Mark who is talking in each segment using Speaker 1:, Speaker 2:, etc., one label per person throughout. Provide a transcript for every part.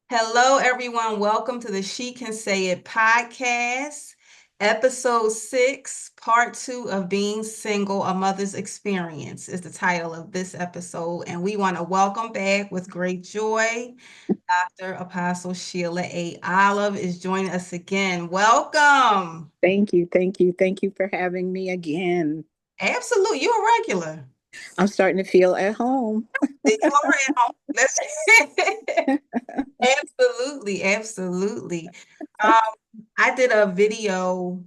Speaker 1: Hello, everyone. Welcome to the She Can Say It podcast, episode 6, part 2 of Being Single, A Mother's Experience is the title of this episode. And we want to welcome back with great joy. Dr. Apostle Sheila A. Olive is joining us again. Welcome.
Speaker 2: Thank you. Thank you. Thank you for having me again.
Speaker 1: Absolutely. You're a regular.
Speaker 2: I'm starting to feel at home.
Speaker 1: You are at home. Let's Absolutely, absolutely. I did a video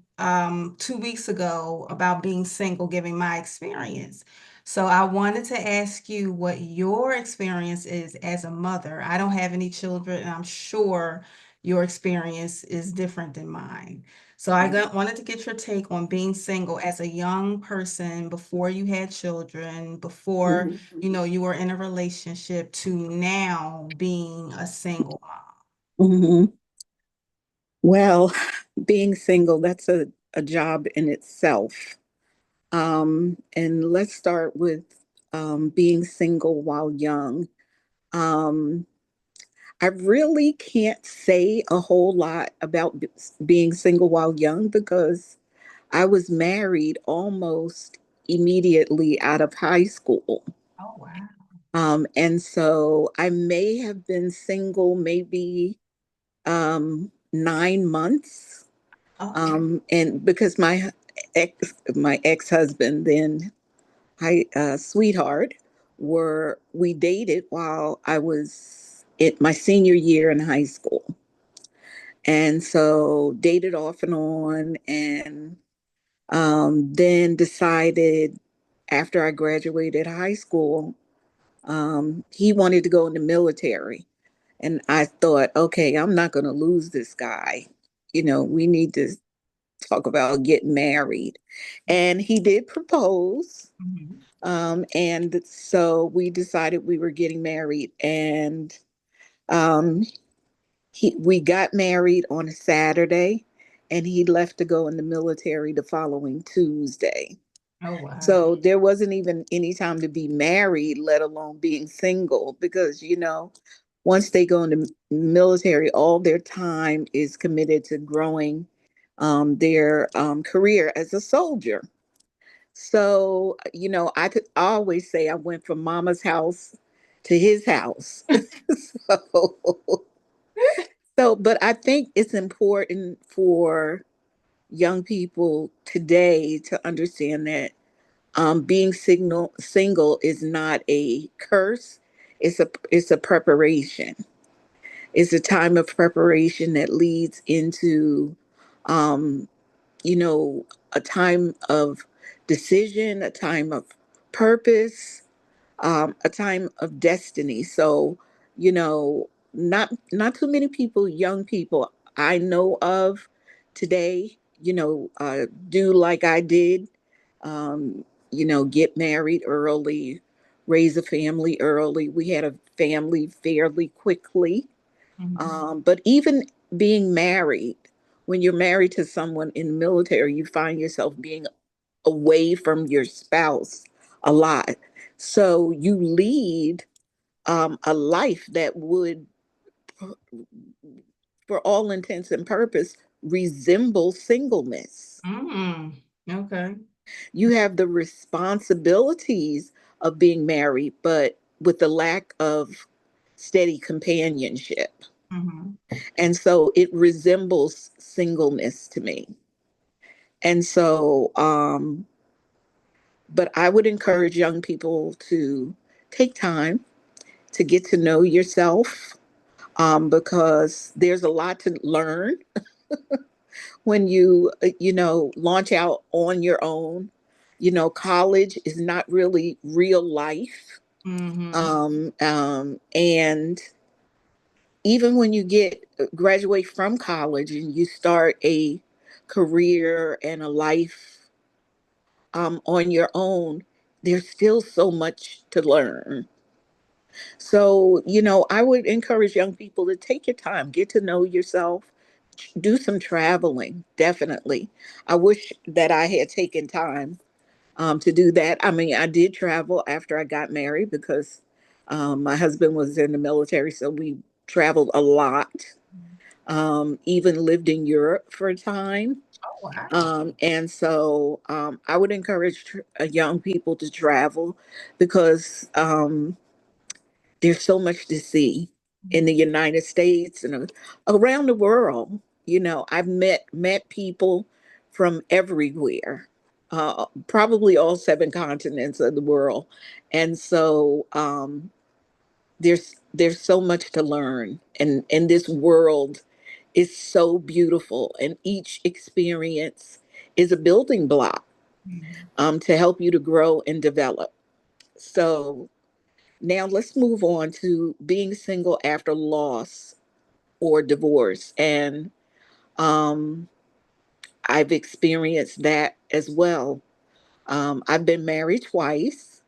Speaker 1: 2 weeks ago about being single, giving my experience. So I wanted to ask you what your experience is as a mother. I don't have any children, and I'm sure your experience is different than mine. So wanted to get your take on being single as a young person before you had children, before
Speaker 2: Mhm.
Speaker 1: you were in a relationship to now being a single mom.
Speaker 2: Mhm. Well, being single, that's a job in itself. And let's start with being single while young. Um, I really can't say a whole lot about being single while young because I was married almost immediately out of high school.
Speaker 1: Oh, wow.
Speaker 2: And so I may have been single maybe 9 months.
Speaker 1: Okay.
Speaker 2: And because my ex-husband, then sweetheart, we dated while I was in my senior year in high school. And so dated off and on, and then decided after I graduated high school, he wanted to go in the military. And I thought, okay, I'm not going to lose this guy. We need to talk about getting married. And he did propose.
Speaker 1: Mhm.
Speaker 2: And so we decided we were getting married. And um, we got married on a Saturday, and he left to go in the military the following Tuesday.
Speaker 1: Oh, wow.
Speaker 2: So there wasn't even any time to be married, let alone being single, because, once they go in the military, all their time is committed to growing their career as a soldier. So, I always say I went from mama's house to his house. so, but I think it's important for young people today to understand that being single is not a curse. It's a preparation. It's a time of preparation that leads into, um, a time of decision, a time of purpose, a time of destiny. So, not too many people, young people I know of today, do like I did, get married early, raise a family early. We had a family fairly quickly.
Speaker 1: Mhm.
Speaker 2: But even being married, when you're married to someone in the military, you find yourself being away from your spouse a lot. So you lead a life that would, for all intents and purpose, resemble singleness.
Speaker 1: Okay.
Speaker 2: You have the responsibilities of being married, but with the lack of steady companionship.
Speaker 1: Mhm.
Speaker 2: And so it resembles singleness to me. And so, but I would encourage young people to take time to get to know yourself, because there's a lot to learn when you launch out on your own. College is not really real life.
Speaker 1: Mhm.
Speaker 2: And even when you graduate from college and you start a career and a life on your own, there's still so much to learn. So, I would encourage young people to take your time, get to know yourself, do some traveling, definitely. I wish that I had taken time to do that. I mean, I did travel after I got married because my husband was in the military, so we traveled a lot, even lived in Europe for a time.
Speaker 1: Oh, wow.
Speaker 2: And so I would encourage young people to travel because there's so much to see in the United States and around the world. You know, I've met people from everywhere, probably all seven continents of the world, and so there's so much to learn, and this world is so beautiful, and each experience is a building block
Speaker 1: Mhm.
Speaker 2: to help you to grow and develop. So now let's move on to being single after loss or divorce. And um, I've experienced that as well. I've been married twice.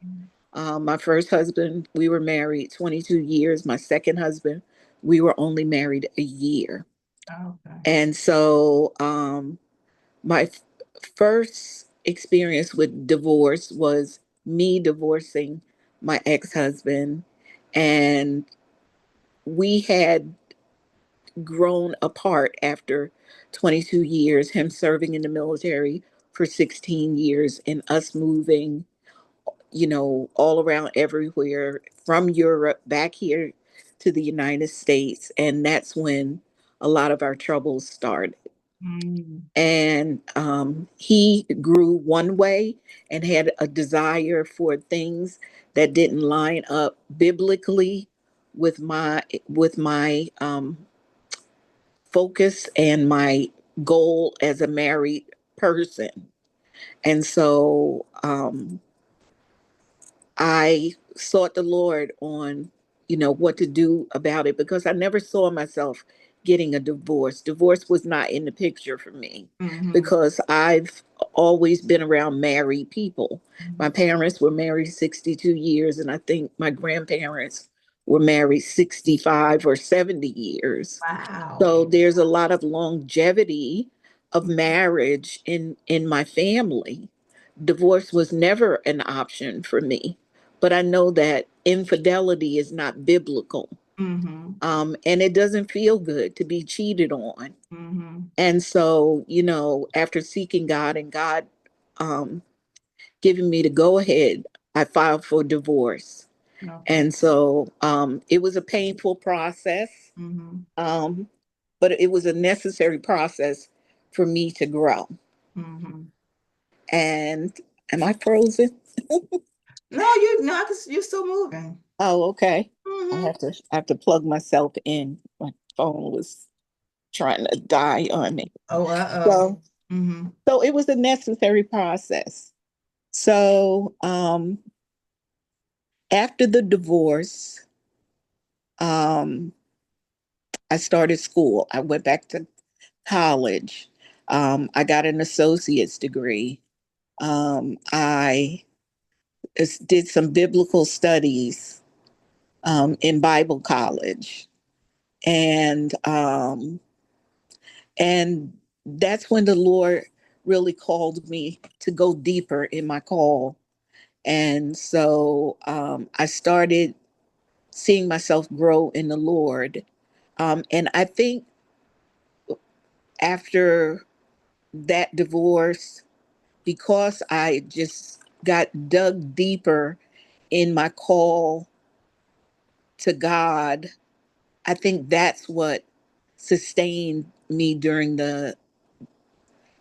Speaker 2: My first husband, we were married 22 years. My second husband, we were only married a year.
Speaker 1: Okay.
Speaker 2: And so my first experience with divorce was me divorcing my ex-husband, and we had grown apart after 22 years, him serving in the military for 16 years and us moving, you know, all around everywhere from Europe back here to the United States. And that's when a lot of our troubles started.
Speaker 1: Mm.
Speaker 2: And he grew one way and had a desire for things that didn't line up biblically with my focus and my goal as a married person. And so I sought the Lord on, you know, what to do about it because I never saw myself getting a divorce. Divorce was not in the picture for me
Speaker 1: Mhm.
Speaker 2: because I've always been around married people. My
Speaker 1: Mhm.
Speaker 2: parents were married 62 years, and I think my grandparents were married 65 or 70 years.
Speaker 1: Wow.
Speaker 2: So there's a lot of longevity of marriage in my family. Divorce was never an option for me, but I know that infidelity is not biblical.
Speaker 1: Mhm.
Speaker 2: And it doesn't feel good to be cheated on.
Speaker 1: Mhm.
Speaker 2: And so, you know, after seeking God and God um, giving me the go ahead, I filed for divorce.
Speaker 1: Okay.
Speaker 2: And so it was a painful process,
Speaker 1: Mhm.
Speaker 2: um, but it was a necessary process for me to grow.
Speaker 1: Mhm.
Speaker 2: And am I frozen?
Speaker 1: No, no, you're still moving.
Speaker 2: Oh, okay.
Speaker 1: Mhm.
Speaker 2: I have to plug myself in. My phone was trying to die on me.
Speaker 1: Oh, uh-oh.
Speaker 2: So
Speaker 1: Mhm.
Speaker 2: so it was a necessary process. So after the divorce, um I started school. I went back to college. I got an associate's degree. I did some biblical studies in Bible college, and and that's when the Lord really called me to go deeper in my call. And so I started seeing myself grow in the Lord. And I think after that divorce, because I just got dug deeper in my call to God, I think that's what sustained me during the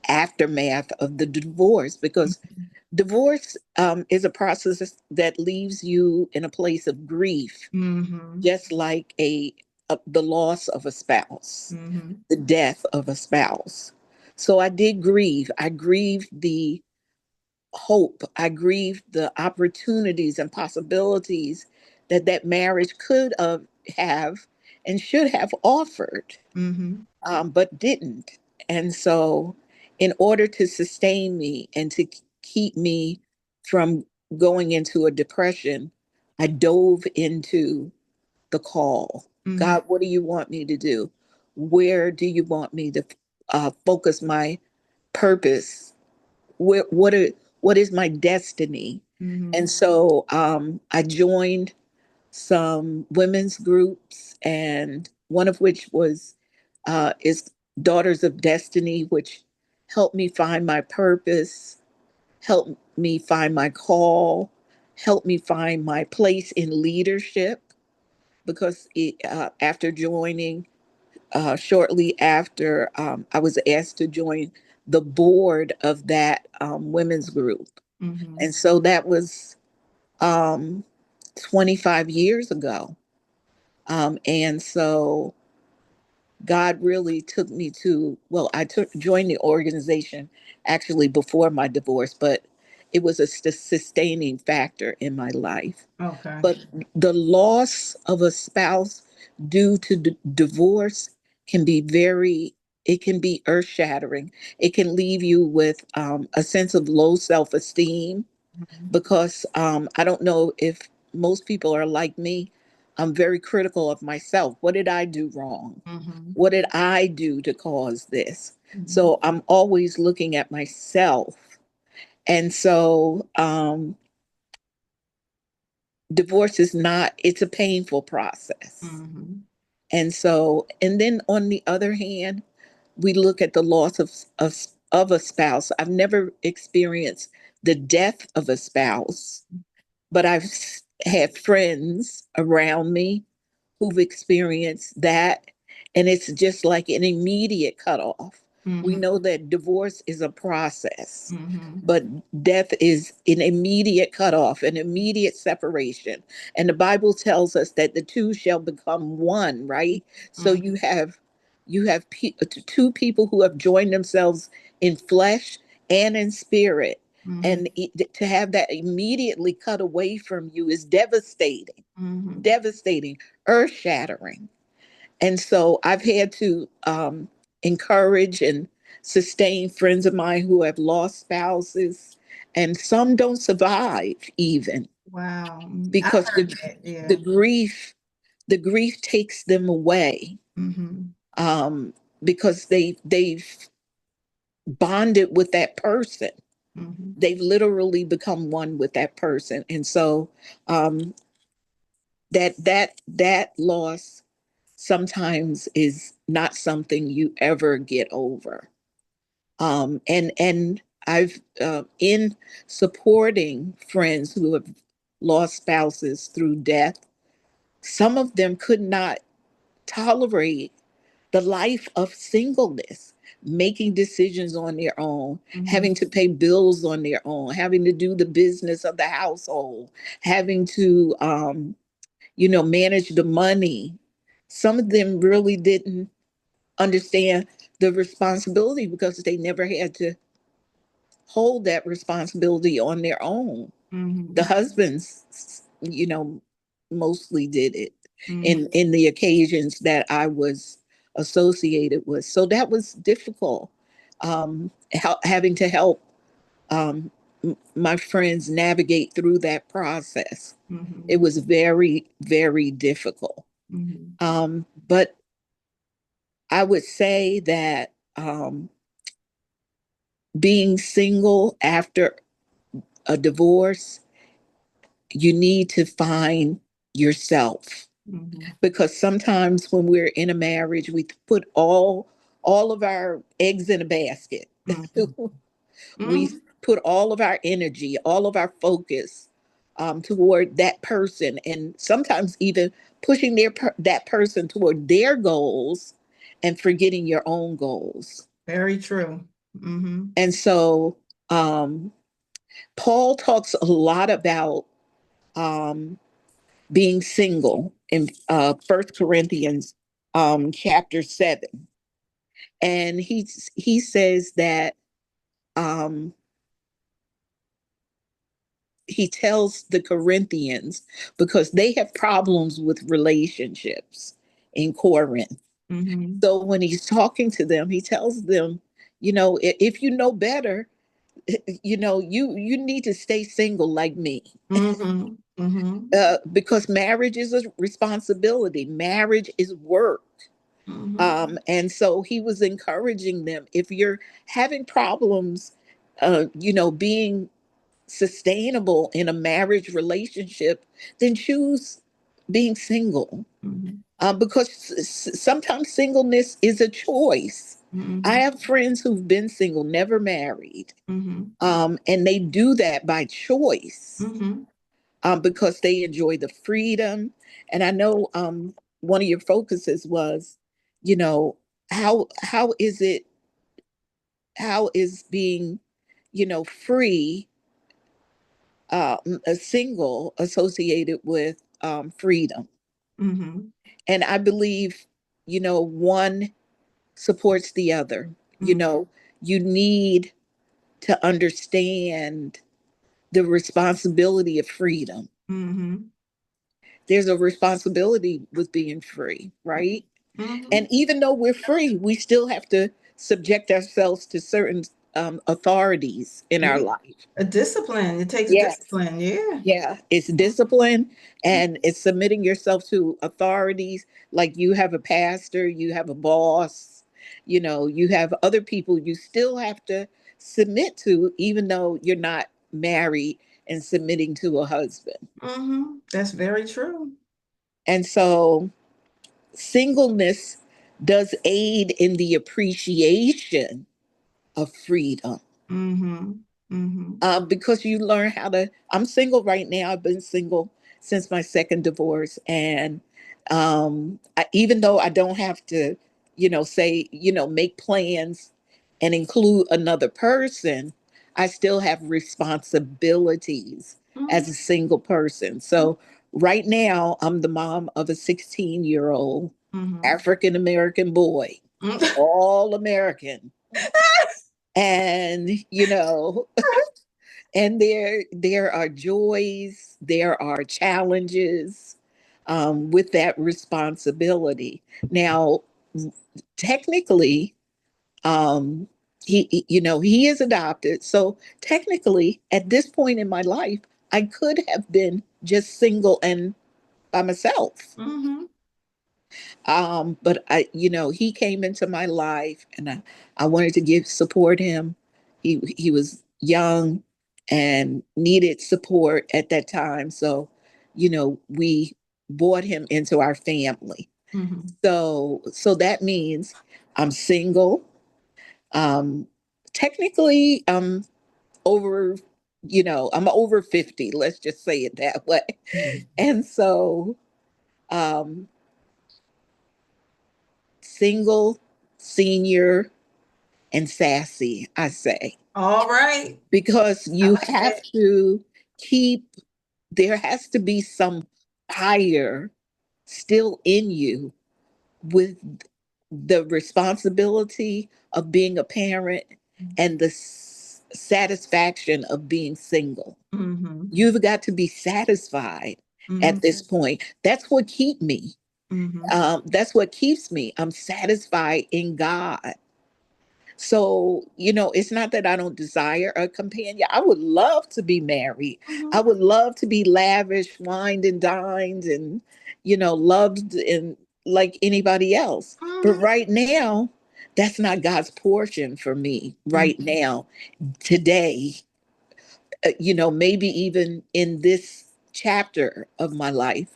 Speaker 2: aftermath of the divorce because divorce is a process that leaves you in a place of grief,
Speaker 1: Mhm.
Speaker 2: just like the loss of a spouse,
Speaker 1: Mhm.
Speaker 2: the death of a spouse. So I did grieve. I grieved the hope. I grieved the opportunities and possibilities that that marriage could have and should have offered,
Speaker 1: Mhm.
Speaker 2: but didn't. And so, in order to sustain me and to keep me from going into a depression, I dove into the call.
Speaker 1: Mhm.
Speaker 2: God, what do you want me to do? Where do you want me to focus my purpose? Where, what is my destiny? And
Speaker 1: Mhm.
Speaker 2: so I joined some women's groups, and one of which was is Daughters of Destiny, which helped me find my purpose, helped me find my call, helped me find my place in leadership. Because after joining, shortly after, I was asked to join the board of that women's group.
Speaker 1: Mm-hmm.
Speaker 2: And so that was um, 25 years ago. And so God really took me to, well, joined the organization actually before my divorce, but it was a sustaining factor in my life.
Speaker 1: Okay.
Speaker 2: But the loss of a spouse due to divorce can be it can be earth shattering. It can leave you with a sense of low self esteem,
Speaker 1: Mm-hmm.
Speaker 2: because I don't know if most people are like me. I'm very critical of myself. What did I do wrong?
Speaker 1: Mm-hmm.
Speaker 2: What did I do to cause this?
Speaker 1: Mm-hmm.
Speaker 2: So I'm always looking at myself. And so divorce is not, it's a painful process.
Speaker 1: Mm-hmm.
Speaker 2: And so, and then on the other hand, we look at the loss of a spouse. I've never experienced the death of a spouse, but I've had friends around me who've experienced that. And it's just like an immediate cutoff. We
Speaker 1: Mm-hmm.
Speaker 2: know that divorce is a process,
Speaker 1: Mm-hmm.
Speaker 2: but death is an immediate cutoff, an immediate separation. And the Bible tells us that the two shall become one, right? So
Speaker 1: Mm-hmm.
Speaker 2: you have two people who have joined themselves in flesh and in spirit.
Speaker 1: Mm-hmm.
Speaker 2: And to have that immediately cut away from you is devastating,
Speaker 1: Mm-hmm.
Speaker 2: devastating, earth shattering. And so I've had to encourage and sustain friends of mine who have lost spouses, and some don't survive even
Speaker 1: Wow. I've
Speaker 2: because
Speaker 1: heard that.
Speaker 2: the
Speaker 1: Yeah.
Speaker 2: grief the grief takes them away,
Speaker 1: Mm-hmm.
Speaker 2: um, because they've bonded with that person.
Speaker 1: Mm-hmm.
Speaker 2: They've literally become one with that person, and so um, that loss sometimes is not something you ever get over. And I've in supporting friends who have lost spouses through death, some of them could not tolerate the life of singleness, making decisions on their own,
Speaker 1: Mm-hmm.
Speaker 2: having to pay bills on their own, having to do the business of the household, having to manage the money. Some of them really didn't understand the responsibility because they never had to hold that responsibility on their own. The
Speaker 1: Mm-hmm.
Speaker 2: husbands, mostly did it
Speaker 1: Mm-hmm.
Speaker 2: in the occasions that I was associated with. So that was difficult. Having to help my friends navigate through that process.
Speaker 1: Mm-hmm.
Speaker 2: It was very, very difficult.
Speaker 1: Mm-hmm.
Speaker 2: But I would say that being single after a divorce, you need to find yourself,
Speaker 1: Mm-hmm.
Speaker 2: because sometimes when we're in a marriage, we put all of our eggs in a basket.
Speaker 1: Mm-hmm.
Speaker 2: We
Speaker 1: Mm-hmm.
Speaker 2: put all of our energy, all of our focus toward that person, and sometimes even pushing that person toward their goals and forgetting your own goals.
Speaker 1: Very true. Mm-hmm.
Speaker 2: And so um, Paul talks a lot about um, being single in 1 Corinthians chapter 7. And he says that um, he tells the Corinthians, because they have problems with relationships in Corinth.
Speaker 1: Mm-hmm.
Speaker 2: So when he's talking to them, he tells them, if you know better, you need to stay single like me.
Speaker 1: Mm-hmm. Mm-hmm.
Speaker 2: Because marriage is a responsibility, marriage is work.
Speaker 1: Mm-hmm.
Speaker 2: And so he was encouraging them, if you're having problems, being sustainable in a marriage relationship, then choose being single.
Speaker 1: Mhm.
Speaker 2: Because sometimes singleness is a choice. I
Speaker 1: Mhm.
Speaker 2: have friends who've been single, never married,
Speaker 1: Mhm.
Speaker 2: and they do that by choice,
Speaker 1: Mhm.
Speaker 2: because they enjoy the freedom. And I know one of your focuses was, you know, how is it, how is being, free, a single associated with freedom?
Speaker 1: Mhm.
Speaker 2: And I believe, one supports the other. You
Speaker 1: Mhm.
Speaker 2: know, you need to understand the responsibility of freedom.
Speaker 1: Mhm.
Speaker 2: There's a responsibility with being free, right? And
Speaker 1: Mhm.
Speaker 2: even though we're free, we still have to subject ourselves to certain authorities in our
Speaker 1: Yeah.
Speaker 2: life.
Speaker 1: A discipline. It takes
Speaker 2: Yes.
Speaker 1: discipline. Yeah.
Speaker 2: Yeah, it's discipline, and it's submitting yourself to authorities. Like you have a pastor, you have a boss, you have other people you still have to submit to, even though you're not married and submitting to a husband.
Speaker 1: That's very true.
Speaker 2: And so singleness does aid in the appreciation of freedom,
Speaker 1: Mhm. Mhm.
Speaker 2: because you learn how to. I'm single right now. I've been single since my second divorce, and even though I don't have to, say, make plans and include another person, I still have responsibilities
Speaker 1: Mhm.
Speaker 2: as a single person. So right now, I'm the mom of a 16-year-old
Speaker 1: Mhm.
Speaker 2: African American boy,
Speaker 1: Mhm.
Speaker 2: all American, and and there are joys, there are challenges, with that responsibility. Now, technically, um, he is adopted, so technically, at this point in my life, I could have been just single and by myself.
Speaker 1: Mhm.
Speaker 2: But he came into my life, and I wanted to support him. He was young and needed support at that time. So, we brought him into our family.
Speaker 1: Mhm.
Speaker 2: So that means I'm single. Um, Technically, over, I'm over 50, let's just say it that way.
Speaker 1: Mhm.
Speaker 2: And so, um, single, senior, and sassy, I say,
Speaker 1: All right.
Speaker 2: because
Speaker 1: I
Speaker 2: you
Speaker 1: like
Speaker 2: have
Speaker 1: that.
Speaker 2: to keep, there has to be some fire still in you with the responsibility of being a parent and the satisfaction of being single.
Speaker 1: Mhm.
Speaker 2: You've got to be satisfied at
Speaker 1: Mhm.
Speaker 2: this point. That's what keep me.
Speaker 1: Mhm.
Speaker 2: That's what keeps me. I'm satisfied in God. So, it's not that I don't desire a companion. I would love to be married. I
Speaker 1: Mhm.
Speaker 2: would love to be lavish, wined and dined, and, loved and like anybody else. But
Speaker 1: Mhm.
Speaker 2: right now, that's not God's portion for me right
Speaker 1: Mhm.
Speaker 2: now, today. Maybe even in this chapter of my life.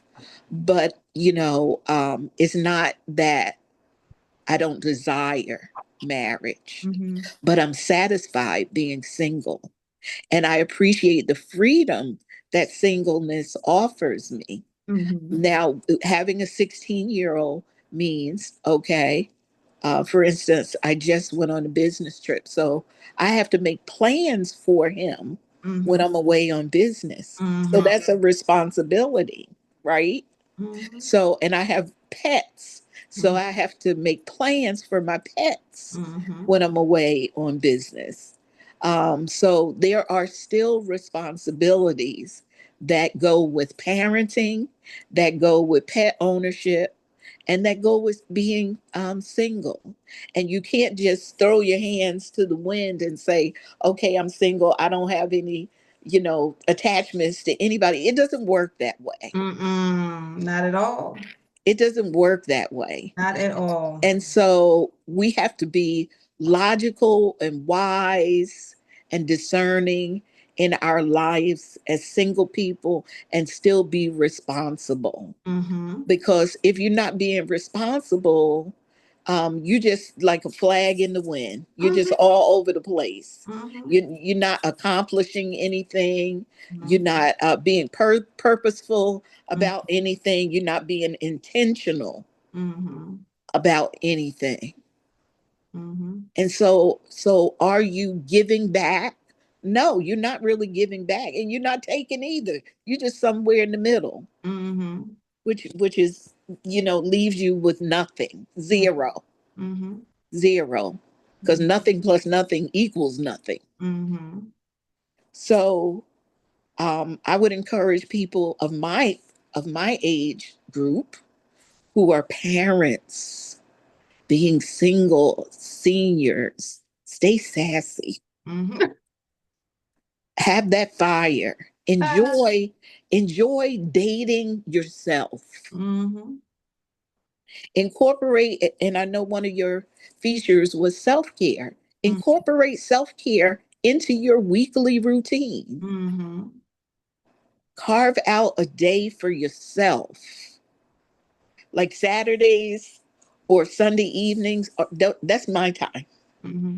Speaker 2: But, it's not that I don't desire marriage,
Speaker 1: Mhm.
Speaker 2: but I'm satisfied being single. And I appreciate the freedom that singleness offers me.
Speaker 1: Mhm.
Speaker 2: Now, having a 16-year-old means, okay, for instance, I just went on a business trip. So I have to make plans for him when
Speaker 1: Mhm.
Speaker 2: I'm away on business. So
Speaker 1: Mhm.
Speaker 2: that's a responsibility, right?
Speaker 1: Mhm.
Speaker 2: So, and I have pets. So
Speaker 1: Mhm.
Speaker 2: I have to make plans for my pets
Speaker 1: Mhm.
Speaker 2: when I'm away on business. So there are still responsibilities that go with parenting, that go with pet ownership, and that go with being single. And you can't just throw your hands to the wind and say, okay, I'm single. I don't have any, attachments to anybody. It doesn't work that way.
Speaker 1: Mm-mm. Not at all.
Speaker 2: It doesn't work that way.
Speaker 1: Not at all.
Speaker 2: And so we have to be logical and wise and discerning in our lives as single people and still be responsible.
Speaker 1: Mm-hmm.
Speaker 2: Because if you're not being responsible, you just like a flag in the wind. You're just
Speaker 1: Mm-hmm.
Speaker 2: all over the place.
Speaker 1: Mm-hmm.
Speaker 2: You're not accomplishing anything. You're
Speaker 1: Mm-hmm.
Speaker 2: not being purposeful about anything. You're not being intentional
Speaker 1: Mm-hmm.
Speaker 2: about anything.
Speaker 1: Mm-hmm.
Speaker 2: And so are you giving back? No, you're not really giving back, and you're not taking either. You're just somewhere in the middle,
Speaker 1: Mm-hmm.
Speaker 2: which is, leaves you with nothing, zero,
Speaker 1: Mm-hmm.
Speaker 2: zero, because
Speaker 1: Mm-hmm.
Speaker 2: nothing plus nothing equals nothing.
Speaker 1: Mm-hmm.
Speaker 2: So I would encourage people of my age group who are parents, being single, seniors, stay sassy,
Speaker 1: Mm-hmm.
Speaker 2: have that fire, enjoy dating yourself,
Speaker 1: Mm-hmm.
Speaker 2: incorporate, and I know one of your features was self-care. Incorporate self-care into your weekly routine.
Speaker 1: Mm-hmm.
Speaker 2: Carve out a day for yourself, like Saturdays or Sunday evenings. That's my time.
Speaker 1: Mm-hmm.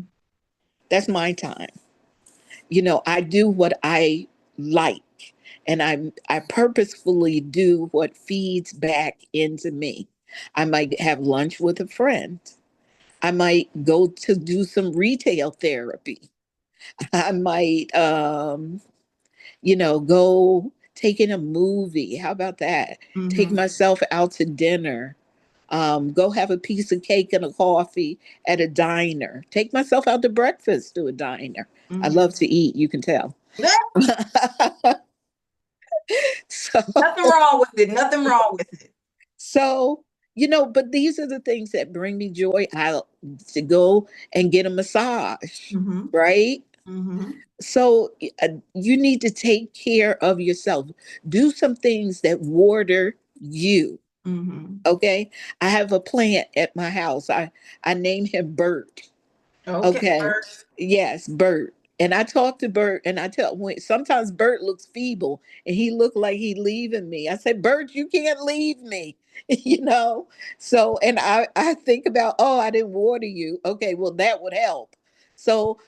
Speaker 2: That's my time. I do what I like, and I purposefully do what feeds back into me. I might have lunch with a friend. I might go to do some retail therapy. I might go take in a movie. How about that? Take
Speaker 1: Mm-hmm.
Speaker 2: myself out to dinner. Go have a piece of cake and a coffee at a diner. Take myself out to breakfast to a diner. I
Speaker 1: Mm-hmm.
Speaker 2: love to eat, you can tell. so,
Speaker 1: Nothing wrong with it. Nothing wrong with it.
Speaker 2: so, but these are the things that bring me joy. I to go and get a massage,
Speaker 1: Mm-hmm.
Speaker 2: right?
Speaker 1: Mm-hmm.
Speaker 2: So you need to take care of yourself. Do some things that water you.
Speaker 1: Mm-hmm.
Speaker 2: Okay. I have a plant at my house. I name him Bert.
Speaker 1: Okay,
Speaker 2: Okay.
Speaker 1: Bert.
Speaker 2: Yes, Bert. And I talk to Bert and I tell when sometimes Bert looks feeble and he looked like he leaving me. I said, Bert, you can't leave me. you know? So and I think about, oh, I didn't water you. Okay, well that would help. So,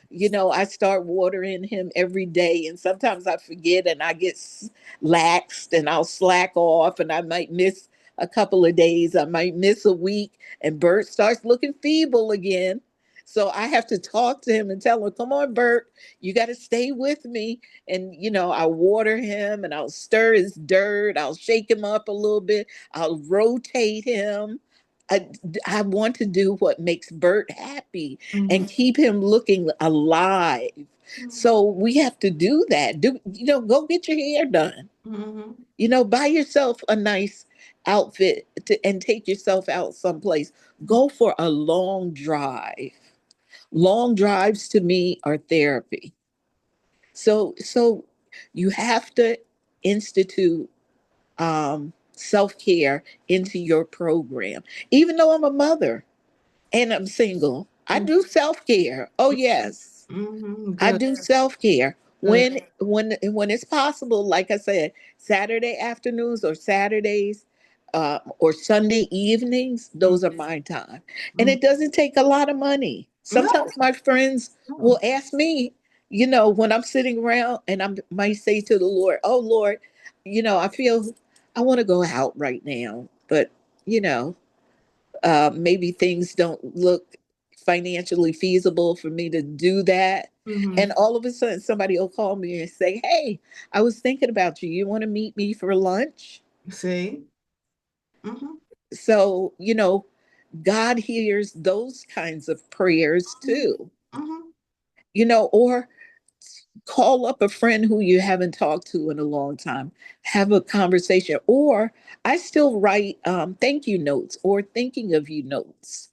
Speaker 2: I start watering him every day and sometimes I forget and I get laxed and I'll slack off and I might miss a couple of days. I might miss a week and Bert starts looking feeble again, so I have to talk to him and tell him, come on, Bert, you got to stay with me. And, I water him and I'll stir his dirt. I'll shake him up a little bit. I'll rotate him. I, I want to do what makes Bert happy
Speaker 1: Mm-hmm.
Speaker 2: and keep him looking alive. So we have to do that. Go get your hair done.
Speaker 1: Mm-hmm.
Speaker 2: Buy yourself a nice outfit and take yourself out someplace. Go for a long drive. Long drives to me are therapy. So you have to institute self-care into your program. Even though I'm a mother and I'm single, I do self-care. Oh yes.
Speaker 1: Mm-hmm.
Speaker 2: I
Speaker 1: Good.
Speaker 2: do self-care
Speaker 1: Good.
Speaker 2: when it's possible. Like I said, Saturday afternoons or Saturdays or Sunday evenings, those are my time. And
Speaker 1: Mm-hmm.
Speaker 2: it doesn't take a lot of money.
Speaker 1: No.
Speaker 2: Sometimes my friends
Speaker 1: No.
Speaker 2: will ask me, when I'm sitting around and I might say to the Lord, "Oh Lord, I feel I want to go out right now, but you know." Maybe things don't look financially feasible for me to do that.
Speaker 1: Mm-hmm.
Speaker 2: And all of a sudden, somebody will call me and say, Hey, I was thinking about you. You want to meet me for lunch?
Speaker 1: See? Mm-hmm.
Speaker 2: So, God hears those kinds of prayers too,
Speaker 1: Mm-hmm.
Speaker 2: or call up a friend who you haven't talked to in a long time, have a conversation. Or I still write thank you notes or thinking of you notes.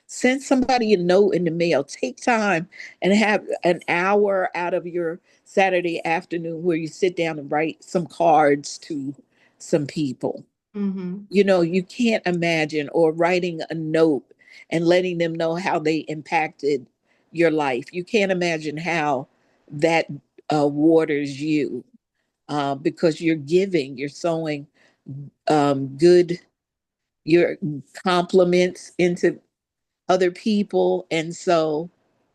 Speaker 2: Send somebody a note in the mail. Take time and have an hour out of your Saturday afternoon where you sit down and write some cards to some people.
Speaker 1: Mm-hmm.
Speaker 2: You can't imagine, or writing a note and letting them know how they impacted your life. You can't imagine how that waters you, because you're giving, you're sowing good, your compliments into other people, and so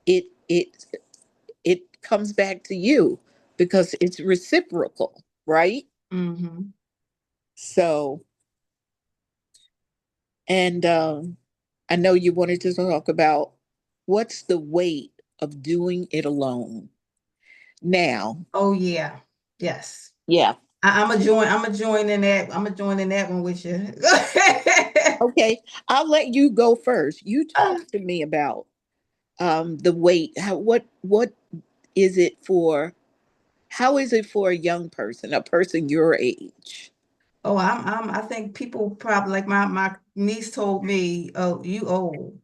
Speaker 2: it it it comes back to you because it's reciprocal, right?
Speaker 1: Mm-hmm.
Speaker 2: So, and I know you wanted to talk about what's the weight of doing it alone. Now,
Speaker 1: Oh yeah. Yes.
Speaker 2: yeah,
Speaker 1: I'm a join in that. I'm gonna join in that one with you.
Speaker 2: okay, I'll let you go first. You talk to me about the weight. What is it for? How is it for a young person, a person your age?
Speaker 1: Oh, I think people probably like my niece told me, "Oh, you old."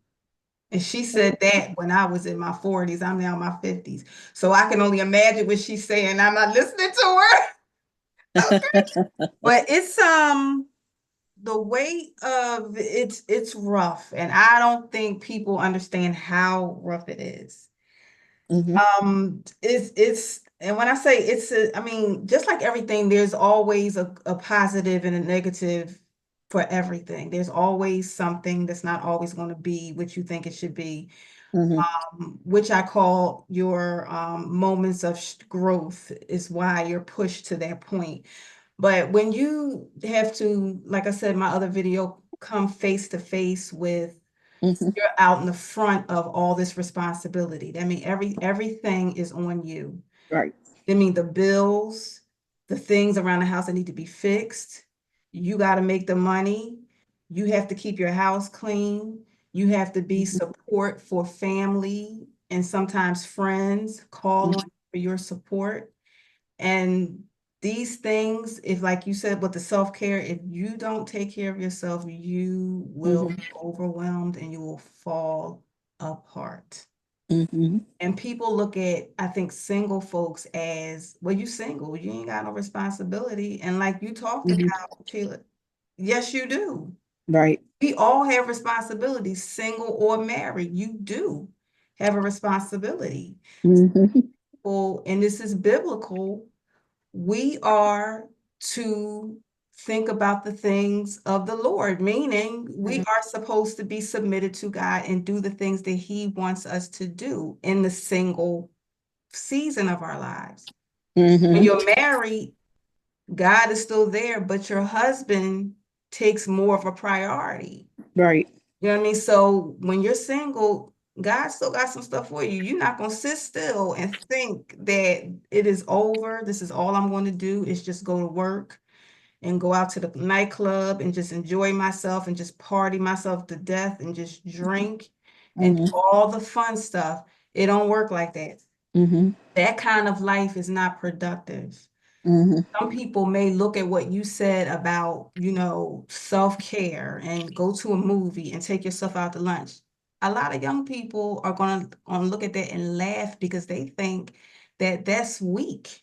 Speaker 1: And she said that when I was in my 40s. I'm now in my 50s. So I can only imagine what she's saying. I'm not listening to her. But it's the weight of it's rough. And I don't think people understand how rough it is.
Speaker 2: Hmm.
Speaker 1: It's and when I say I mean, just like everything, there's always a positive and a negative for everything. There's always something that's not always going to be what you think it should be,
Speaker 2: Hmm.
Speaker 1: which I call your moments of growth is why you're pushed to that point. But when you have to, like I said, my other video, come face to face with
Speaker 2: Hmm.
Speaker 1: you're out in the front of all this responsibility. I mean, everything is on you.
Speaker 2: Right.
Speaker 1: I mean, the bills, the things around the house that need to be fixed. You got to make the money. You have to keep your house clean. You have to be
Speaker 2: Hmm.
Speaker 1: support for family and sometimes friends call on you for your support. And these things, if like you said with the self-care, if you don't take care of yourself, you will
Speaker 2: Hmm.
Speaker 1: be overwhelmed and you will fall apart.
Speaker 2: Hmm.
Speaker 1: And people look at, I think, single folks as, well, you single, you ain't got no responsibility. And like you talked
Speaker 2: Hmm.
Speaker 1: about, Sheila, yes, you do.
Speaker 2: Right.
Speaker 1: We all have responsibilities, single or married. You do have a responsibility.
Speaker 2: Hmm.
Speaker 1: Well, and this is biblical, we are to think about the things of the Lord, meaning we are supposed to be submitted to God and do the things that He wants us to do in the single season of our lives. When
Speaker 2: Hmm.
Speaker 1: you're married, God is still there, but your husband takes more of a priority.
Speaker 2: Right.
Speaker 1: You know what I mean? So when you're single, God still got some stuff for you. You're not going to sit still and think that it is over. This is all I'm going to do is just go to work and go out to the nightclub and just enjoy myself and just party myself to death and just drink and do
Speaker 2: Hmm.
Speaker 1: all the fun stuff. It don't work like that.
Speaker 2: Hmm.
Speaker 1: That kind of life is not productive.
Speaker 2: Hmm.
Speaker 1: Some people may look at what you said about, self-care and go to a movie and take yourself out to lunch. A lot of young people are gonna look at that and laugh because they think that that's weak.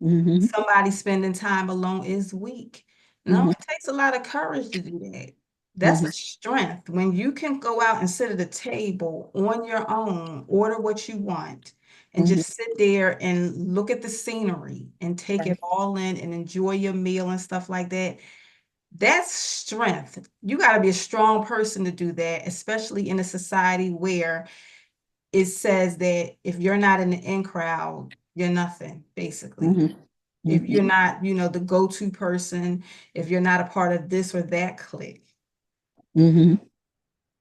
Speaker 2: Hmm.
Speaker 1: Somebody spending time alone is weak. No,
Speaker 2: Hmm.
Speaker 1: it takes a lot of courage to do that. That's
Speaker 2: Hmm.
Speaker 1: a strength. When you can go out and sit at a table on your own, order what you want, and
Speaker 2: Hmm.
Speaker 1: just sit there and look at the scenery and take it
Speaker 2: Right.
Speaker 1: all in and enjoy your meal and stuff like that. That's strength. You got to be a strong person to do that, especially in a society where it says that if you're not in the in crowd, you're nothing, basically.
Speaker 2: Hmm.
Speaker 1: If
Speaker 2: Hmm.
Speaker 1: you're not, the go-to person, if you're not a part of this or that clique,
Speaker 2: Hmm.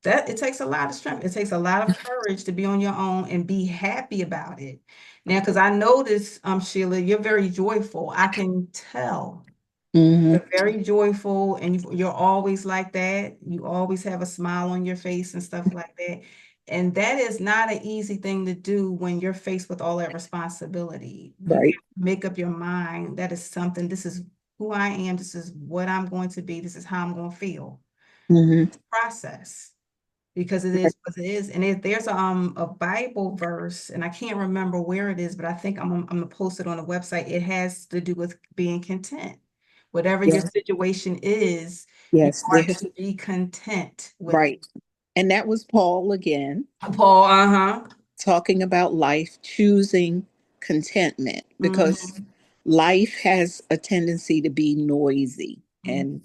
Speaker 1: that it takes a lot of strength. It takes a lot of courage to be on your own and be happy about it. Now, because I notice, Sheila, you're very joyful. I can tell.
Speaker 2: Hmm.
Speaker 1: You're very joyful and you're always like that. You always have a smile on your face and stuff like that. And that is not an easy thing to do when you're faced with all that responsibility. You
Speaker 2: Right.
Speaker 1: make up your mind that is something, this is who I am, this is what I'm going to be, this is how I'm going to feel.
Speaker 2: Hmm.
Speaker 1: Process because it is what it is. And there's a Bible verse, and I can't remember where it is, but I think I'm gonna post it on the website. It has to do with being content. Whatever your
Speaker 2: Yes.
Speaker 1: situation is, you
Speaker 2: Yes.
Speaker 1: are
Speaker 2: There's
Speaker 1: to be content with it.
Speaker 2: right. And that was Paul again,
Speaker 1: Paul, uh-huh.
Speaker 2: talking about life, choosing contentment, because
Speaker 1: Mhm.
Speaker 2: life has a tendency to be noisy.
Speaker 1: Mhm.
Speaker 2: And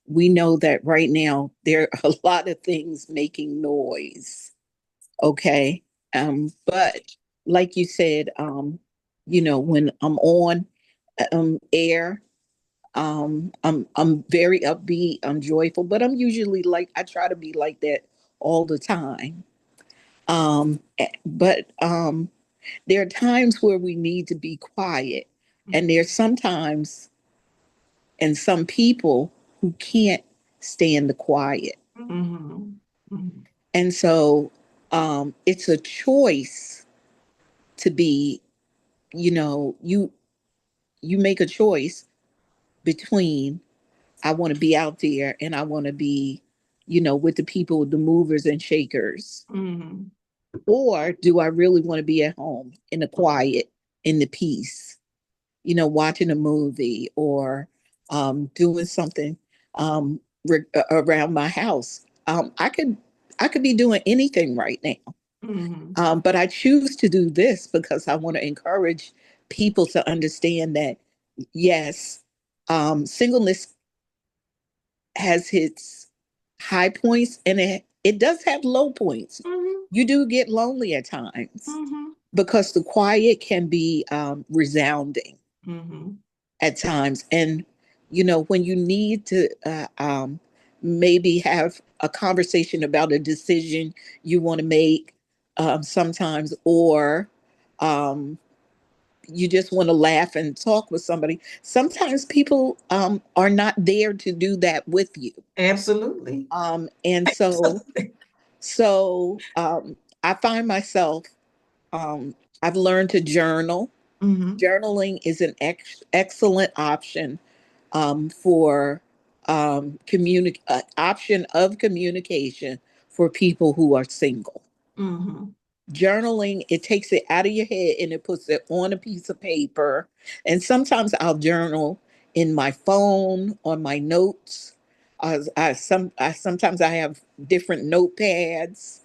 Speaker 2: we know that right now there are a lot of things making noise. Okay. But like you said, when I'm on air, I'm very upbeat, I'm joyful, but I'm usually like, I try to be like that all the time. But there are times where we need to be quiet, and there's sometimes and some people who can't stand the quiet.
Speaker 1: Mhm. Mhm.
Speaker 2: And so it's a choice to be, you make a choice between, I want to be out there and I want to be, with the people, the movers and shakers,
Speaker 1: Mhm.
Speaker 2: or do I really want to be at home in the quiet, in the peace, watching a movie, or doing something around my house. I could be doing anything right now,
Speaker 1: Mhm.
Speaker 2: but I choose to do this because I want to encourage people to understand that, yes, singleness has its high points, and it does have low points.
Speaker 1: Mhm.
Speaker 2: You do get lonely at times
Speaker 1: Mhm.
Speaker 2: because the quiet can be resounding
Speaker 1: Mhm.
Speaker 2: at times. And, when you need to maybe have a conversation about a decision you want to make sometimes, or um, you just want to laugh and talk with somebody, sometimes people are not there to do that with you.
Speaker 1: Absolutely.
Speaker 2: And so I find myself, um, I've learned to journal.
Speaker 1: Mhm.
Speaker 2: Journaling is an excellent option for option of communication for people who are single.
Speaker 1: Mhm.
Speaker 2: Journaling, it takes it out of your head and it puts it on a piece of paper. And sometimes I'll journal in my phone, on my notes. Sometimes I have different notepads.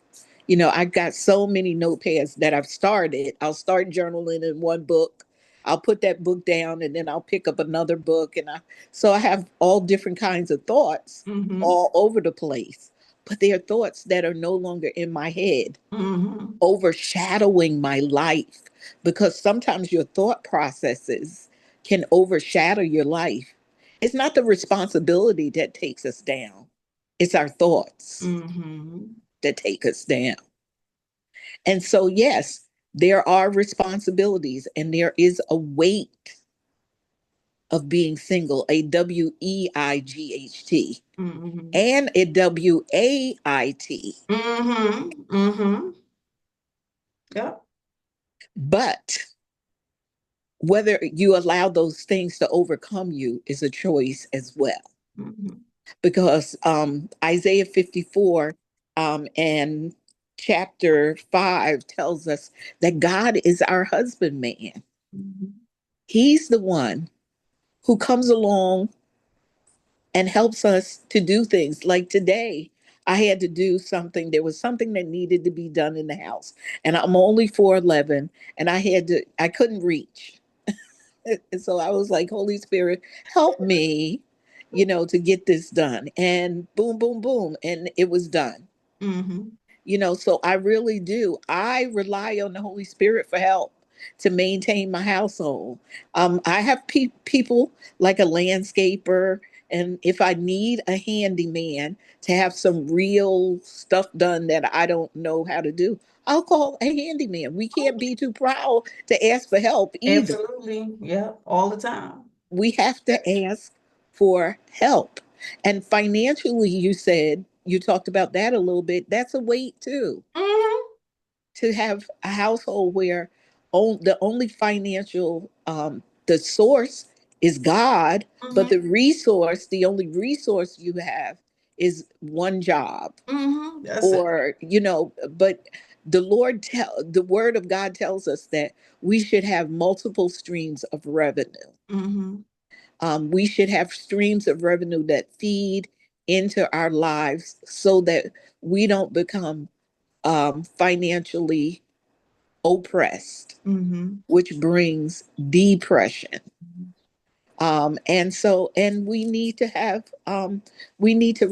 Speaker 2: I got so many notepads that I've started. I'll start journaling in one book. I'll put that book down and then I'll pick up another book, so I have all different kinds of thoughts
Speaker 1: Mhm.
Speaker 2: all over the place. But they are thoughts that are no longer in my head,
Speaker 1: Mhm.
Speaker 2: overshadowing my life, because sometimes your thought processes can overshadow your life. It's not the responsibility that takes us down, it's our thoughts
Speaker 1: Mhm.
Speaker 2: that take us down. And so, yes, there are responsibilities and there is a weight of being single, a WEIGHT
Speaker 1: Mhm.
Speaker 2: and a WAIT.
Speaker 1: Mhm. Mhm. Yep.
Speaker 2: But whether you allow those things to overcome you is a choice as well.
Speaker 1: Mhm.
Speaker 2: Because Isaiah 54 and chapter 5 tells us that God is our husbandman.
Speaker 1: Mhm.
Speaker 2: He's the one who comes along and helps us to do things. Like today, I had to do something. There was something that needed to be done in the house. And I'm only 4'11", and I couldn't reach. And so I was like, Holy Spirit, help me, to get this done. And boom, boom, boom. And it was done.
Speaker 1: Mhm.
Speaker 2: So I really do. I rely on the Holy Spirit for help to maintain my household. I have people like a landscaper, and if I need a handyman to have some real stuff done that I don't know how to do, I'll call a handyman. We can't be too proud to ask for help either.
Speaker 1: Absolutely. Yep. All the time.
Speaker 2: We have to ask for help. And financially, you talked about that a little bit. That's a weight too,
Speaker 1: Mhm.
Speaker 2: to have a household where the only financial the source is God, but
Speaker 1: Mhm.
Speaker 2: the only resource you have is one job.
Speaker 1: Mhm. That's it.
Speaker 2: Or but the word of God tells us that we should have multiple streams of revenue.
Speaker 1: Mhm.
Speaker 2: We should have streams of revenue that feed into our lives so that we don't become financially oppressed,
Speaker 1: Mhm.
Speaker 2: which brings depression. And we need to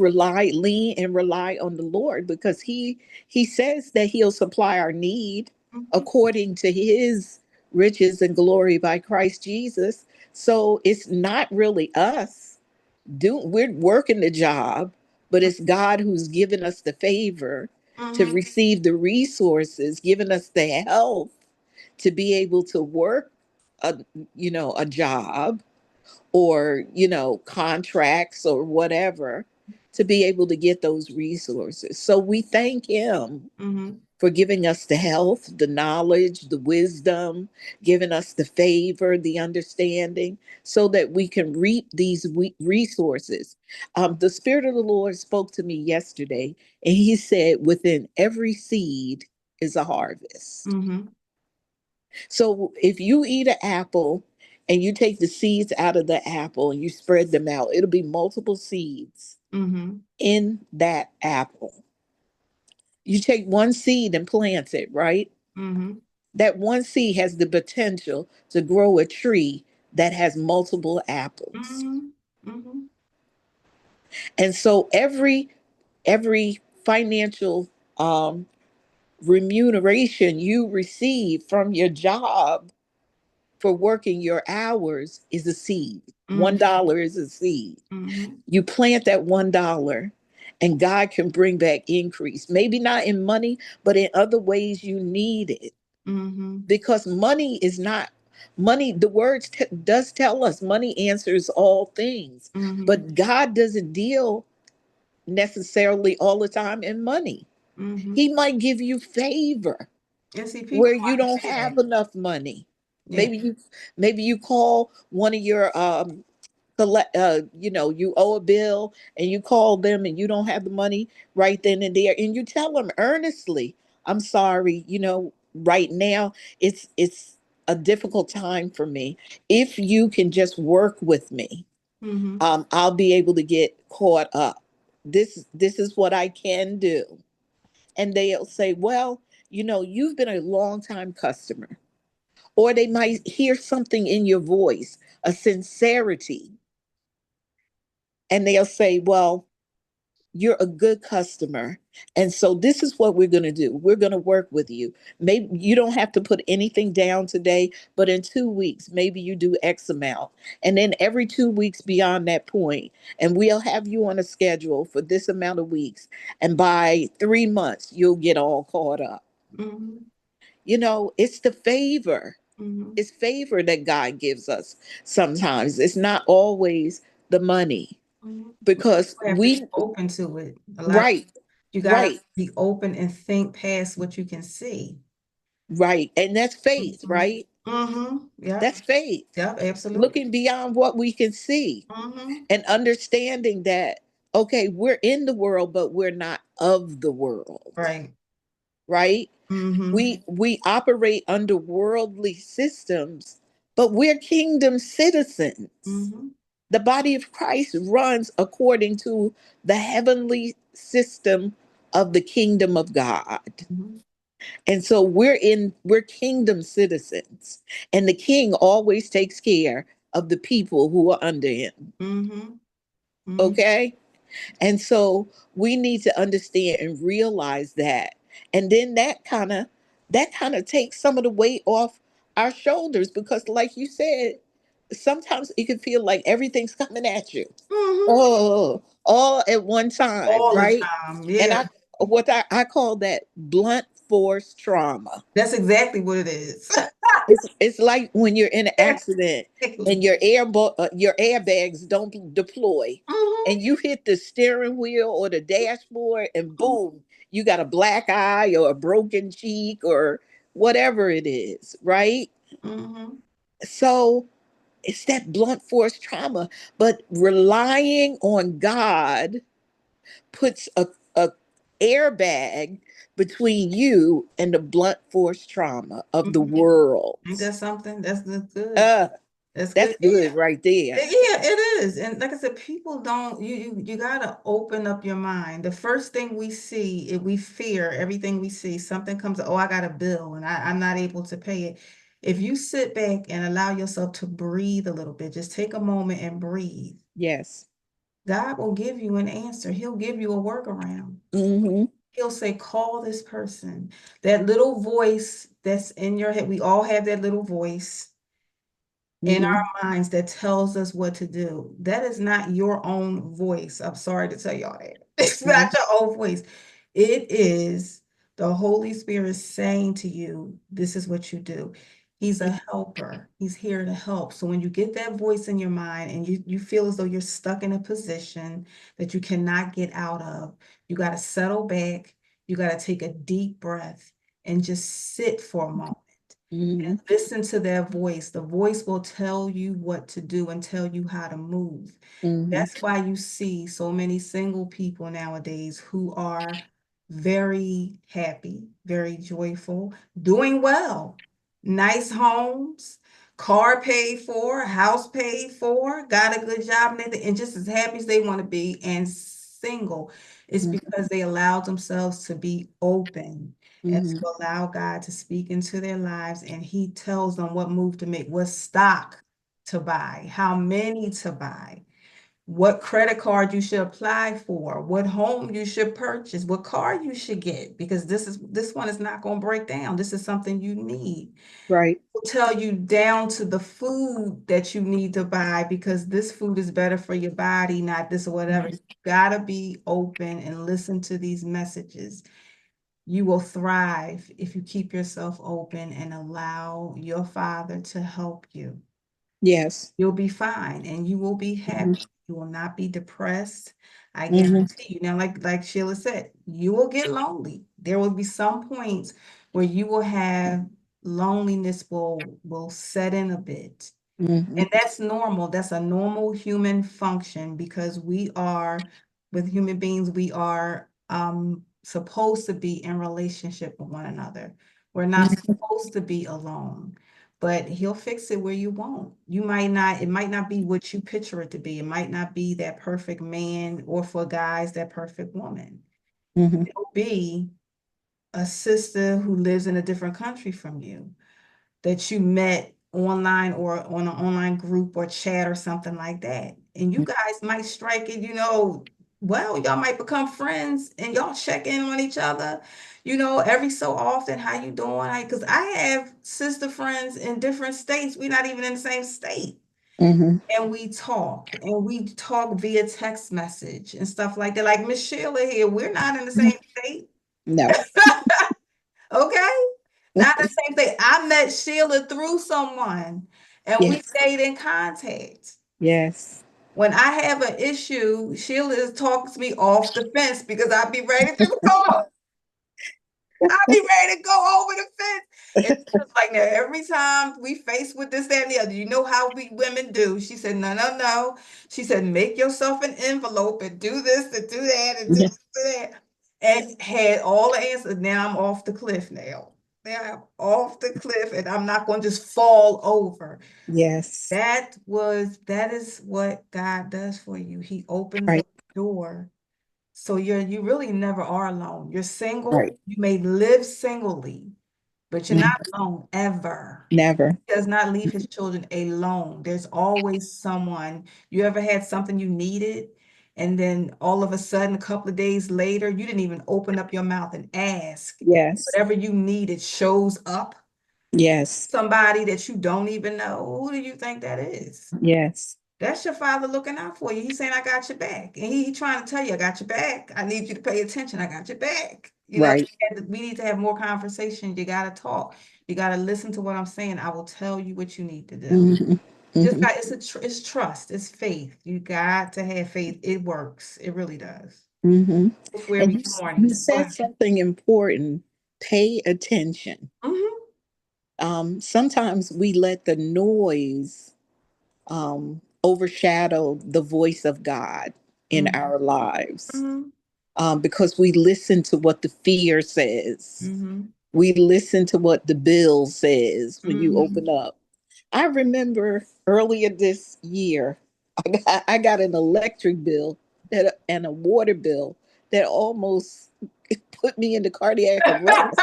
Speaker 2: lean and rely on the Lord, because he says that he'll supply our need
Speaker 1: Mhm.
Speaker 2: according to his riches and glory by Christ Jesus. So it's not really us we're working the job, but it's God who's given us the favor to
Speaker 1: Mhm.
Speaker 2: receive the resources, given us the health to be able to work a a job, or contracts or whatever, to be able to get those resources. So we thank him
Speaker 1: Mhm.
Speaker 2: for giving us the health, the knowledge, the wisdom, giving us the favor, the understanding, so that we can reap these resources. The Spirit of the Lord spoke to me yesterday, and he said, within every seed is a harvest.
Speaker 1: Mhm.
Speaker 2: So if you eat an apple and you take the seeds out of the apple and you spread them out, it'll be multiple seeds
Speaker 1: Mhm.
Speaker 2: in that apple. You take one seed and plant it, right?
Speaker 1: Mhm.
Speaker 2: That one seed has the potential to grow a tree that has multiple apples.
Speaker 1: Mhm. Mhm.
Speaker 2: And so every financial um remuneration you receive from your job for working your hours is a seed.
Speaker 1: Mhm.
Speaker 2: $1 is a seed.
Speaker 1: Mhm.
Speaker 2: You plant that $1, and God can bring back increase. Maybe not in money, but in other ways you need it.
Speaker 1: Mhm.
Speaker 2: Because money is not money. The words does tell us money answers all things,
Speaker 1: Mhm.
Speaker 2: but God doesn't deal necessarily all the time in money.
Speaker 1: Mhm.
Speaker 2: He might give you favor
Speaker 1: And see, people
Speaker 2: where you
Speaker 1: want to
Speaker 2: don't
Speaker 1: say that.
Speaker 2: have enough money.
Speaker 1: Yeah.
Speaker 2: Maybe you call one of your you owe a bill, and you call them and you don't have the money right then and there, and you tell them earnestly, I'm sorry, right now it's a difficult time for me. If you can just work with me,
Speaker 1: Mhm.
Speaker 2: I'll be able to get caught up. This is what I can do. And they'll say, well, you've been a long time customer. Or they might hear something in your voice, a sincerity, and they'll say, well, you're a good customer. And so this is what we're going to do. We're going to work with you. Maybe you don't have to put anything down today, but in 2 weeks, maybe you do X amount. And then every 2 weeks beyond that point, and we'll have you on a schedule for this amount of weeks. And by 3 months, you'll get all caught up.
Speaker 1: Mhm.
Speaker 2: It's the favor.
Speaker 1: Mhm.
Speaker 2: It's favor that God gives us sometimes. It's not always the money,
Speaker 1: Mhm. But
Speaker 2: because
Speaker 1: people have to be open to it. A lot of
Speaker 2: right,
Speaker 1: you gotta
Speaker 2: right,
Speaker 1: be open and think past what you can see.
Speaker 2: right. And that's faith,
Speaker 1: Mhm.
Speaker 2: right?
Speaker 1: Mhm. Yep.
Speaker 2: That's faith.
Speaker 1: Yep. Absolutely.
Speaker 2: Looking beyond what we can see
Speaker 1: Mhm.
Speaker 2: and understanding that, okay, we're in the world, but we're not of the world,
Speaker 1: Right.
Speaker 2: right?
Speaker 1: Mhm.
Speaker 2: We operate under worldly systems, but we're kingdom citizens.
Speaker 1: Mhm.
Speaker 2: The body of Christ runs according to the heavenly system of the kingdom of God.
Speaker 1: Mhm.
Speaker 2: And so we're kingdom citizens. And the king always takes care of the people who are under him.
Speaker 1: Mhm. Mhm.
Speaker 2: Okay? And so we need to understand and realize that. And then that kind of takes some of the weight off our shoulders, because like you said, sometimes it can feel like everything's coming at you.
Speaker 1: Mhm.
Speaker 2: Oh, all at one time,
Speaker 1: All the
Speaker 2: right?
Speaker 1: time.
Speaker 2: And
Speaker 1: Yeah.
Speaker 2: I call that blunt force trauma.
Speaker 1: That's exactly what it is.
Speaker 2: It's like when you're in an accident and
Speaker 1: Exactly.
Speaker 2: your airbags don't deploy,
Speaker 1: Mhm.
Speaker 2: and you hit the steering wheel or the dashboard, and boom, you got a black eye or a broken cheek or whatever it is, right?
Speaker 1: Mhm.
Speaker 2: So it's that blunt force trauma, but relying on God puts a airbag between you and the blunt force trauma of the
Speaker 1: Mhm.
Speaker 2: world.
Speaker 1: Ain't that something? That's good.
Speaker 2: Uh,
Speaker 1: That's good.
Speaker 2: that's good right there.
Speaker 1: Yeah, it is. And like I said, people don't, you gotta open up your mind. The first thing we see, if we fear everything we see, something comes, oh, I got a bill and I'm not able to pay it. If you sit back and allow yourself to breathe a little bit, just take a moment and breathe.
Speaker 2: Yes.
Speaker 1: God will give you an answer. He'll give you a workaround.
Speaker 2: Mm-hmm.
Speaker 1: He'll say, call this person. That little voice that's in your head, we all have that little voice in
Speaker 2: Mm-hmm.
Speaker 1: our minds that tells us what to do. That is not your own voice. I'm sorry to tell y'all that. It's
Speaker 2: Mm-hmm.
Speaker 1: not your own voice. It is the Holy Spirit saying to you, this is what you do. He's a helper. He's here to help. So when you get that voice in your mind and you feel as though you're stuck in a position that you cannot get out of, you got to settle back. You got to take a deep breath and just sit for a moment.
Speaker 2: Mm-hmm.
Speaker 1: Listen to their voice. The voice will tell you what to do and tell you how to move.
Speaker 2: Mm-hmm.
Speaker 1: That's why you see so many single people nowadays who are very happy, very joyful, doing well, nice homes, car paid for, house paid for, got a good job and everything, and just as happy as they want to be and single. It's because they allowed themselves to be open and to
Speaker 2: Mm-hmm.
Speaker 1: allow God to speak into their lives. And He tells them what move to make, what stock to buy, how many to buy, what credit card you should apply for, what home you should purchase, what car you should get, because this one is not going to break down. This is something you need.
Speaker 2: Right.
Speaker 1: Will tell you down to the food that you need to buy because this food is better for your body, not this or whatever. You gotta be open and listen to these messages. You will thrive if you keep yourself open and allow your Father to help you.
Speaker 2: Yes.
Speaker 1: You'll be fine and you will be
Speaker 2: Mm-hmm.
Speaker 1: happy. You will not be depressed. I
Speaker 2: Mm-hmm.
Speaker 1: guarantee you. Now, like Sheila said, you will get lonely. There will be some points where you will have loneliness will set in a bit.
Speaker 2: Mm-hmm.
Speaker 1: And that's normal. That's a normal human function because we are, with human beings, we are supposed to be in relationship with one another. We're not supposed to be alone, but he'll fix it where you won't. You might not, it might not be what you picture it to be. It might not be that perfect man, or for guys, that perfect woman.
Speaker 2: Mm-hmm.
Speaker 1: It'll be a sister who lives in a different country from you that you met online or on an online group or chat or something like that. And you guys might strike it, well, y'all might become friends and y'all check in on each other, every so often, how you doing? Because I have sister friends in different states. We're not even in the same state.
Speaker 2: Mm-hmm.
Speaker 1: And we talk via text message and stuff like that. Like Miss Sheila here, we're not in the same state.
Speaker 2: No.
Speaker 1: Okay? Not the same thing. I met Sheila through someone and we
Speaker 2: Yes.
Speaker 1: stayed in contact.
Speaker 2: Yes.
Speaker 1: When I have an issue, Sheila is talking to me off the fence because I'd be ready to go. I'd be ready to go over the fence. And it's like now, every time we face with this, that, and the other, you know how we women do. She said, no, no, no. She said, make yourself an envelope and do this and do that and do
Speaker 2: Yeah.
Speaker 1: this and that. And had all the answers. Now I'm off the cliff now. Now I'm off the cliff and I'm not going to just fall over.
Speaker 2: Yes.
Speaker 1: That is what God does for you. He opens
Speaker 2: Right.
Speaker 1: up the door. So you really never are alone. You're
Speaker 2: Right.
Speaker 1: single. You may live singly, but you're not
Speaker 2: Mhm.
Speaker 1: alone ever.
Speaker 2: Never.
Speaker 1: He does not leave his children alone. There's always someone. You ever had something you needed, and then all of a sudden, a couple of days later, you didn't even open up your mouth and ask.
Speaker 2: Yes.
Speaker 1: Whatever you needed shows up.
Speaker 2: Yes.
Speaker 1: Somebody that you don't even know. Who do you think that is?
Speaker 2: Yes.
Speaker 1: That's your Father looking out for you. He's saying, I got your back. And he trying to tell you, I got your back. I need you to pay attention. I got your back.
Speaker 2: Right.
Speaker 1: We need to have more conversation. You got to talk. You got to listen to what I'm saying. I will tell you what you need to do.
Speaker 2: Mm-hmm.
Speaker 1: Just
Speaker 2: Mm-hmm.
Speaker 1: got, it's trust. It's faith. You got to have faith. It works. It really does.
Speaker 2: Mm-hmm.
Speaker 1: It's where
Speaker 2: And
Speaker 1: we
Speaker 2: you
Speaker 1: corny. Go
Speaker 2: said
Speaker 1: ahead.
Speaker 2: something important. Pay attention.
Speaker 1: Mhm.
Speaker 2: Sometimes we let the noise overshadow the voice of God in
Speaker 1: Mhm.
Speaker 2: our lives,
Speaker 1: Mhm.
Speaker 2: because we listen to what the fear says.
Speaker 1: Mhm.
Speaker 2: We listen to what the bill says when you
Speaker 1: Mhm.
Speaker 2: open up. I remember earlier this year, I got an electric bill and a water bill that almost put me into cardiac arrest.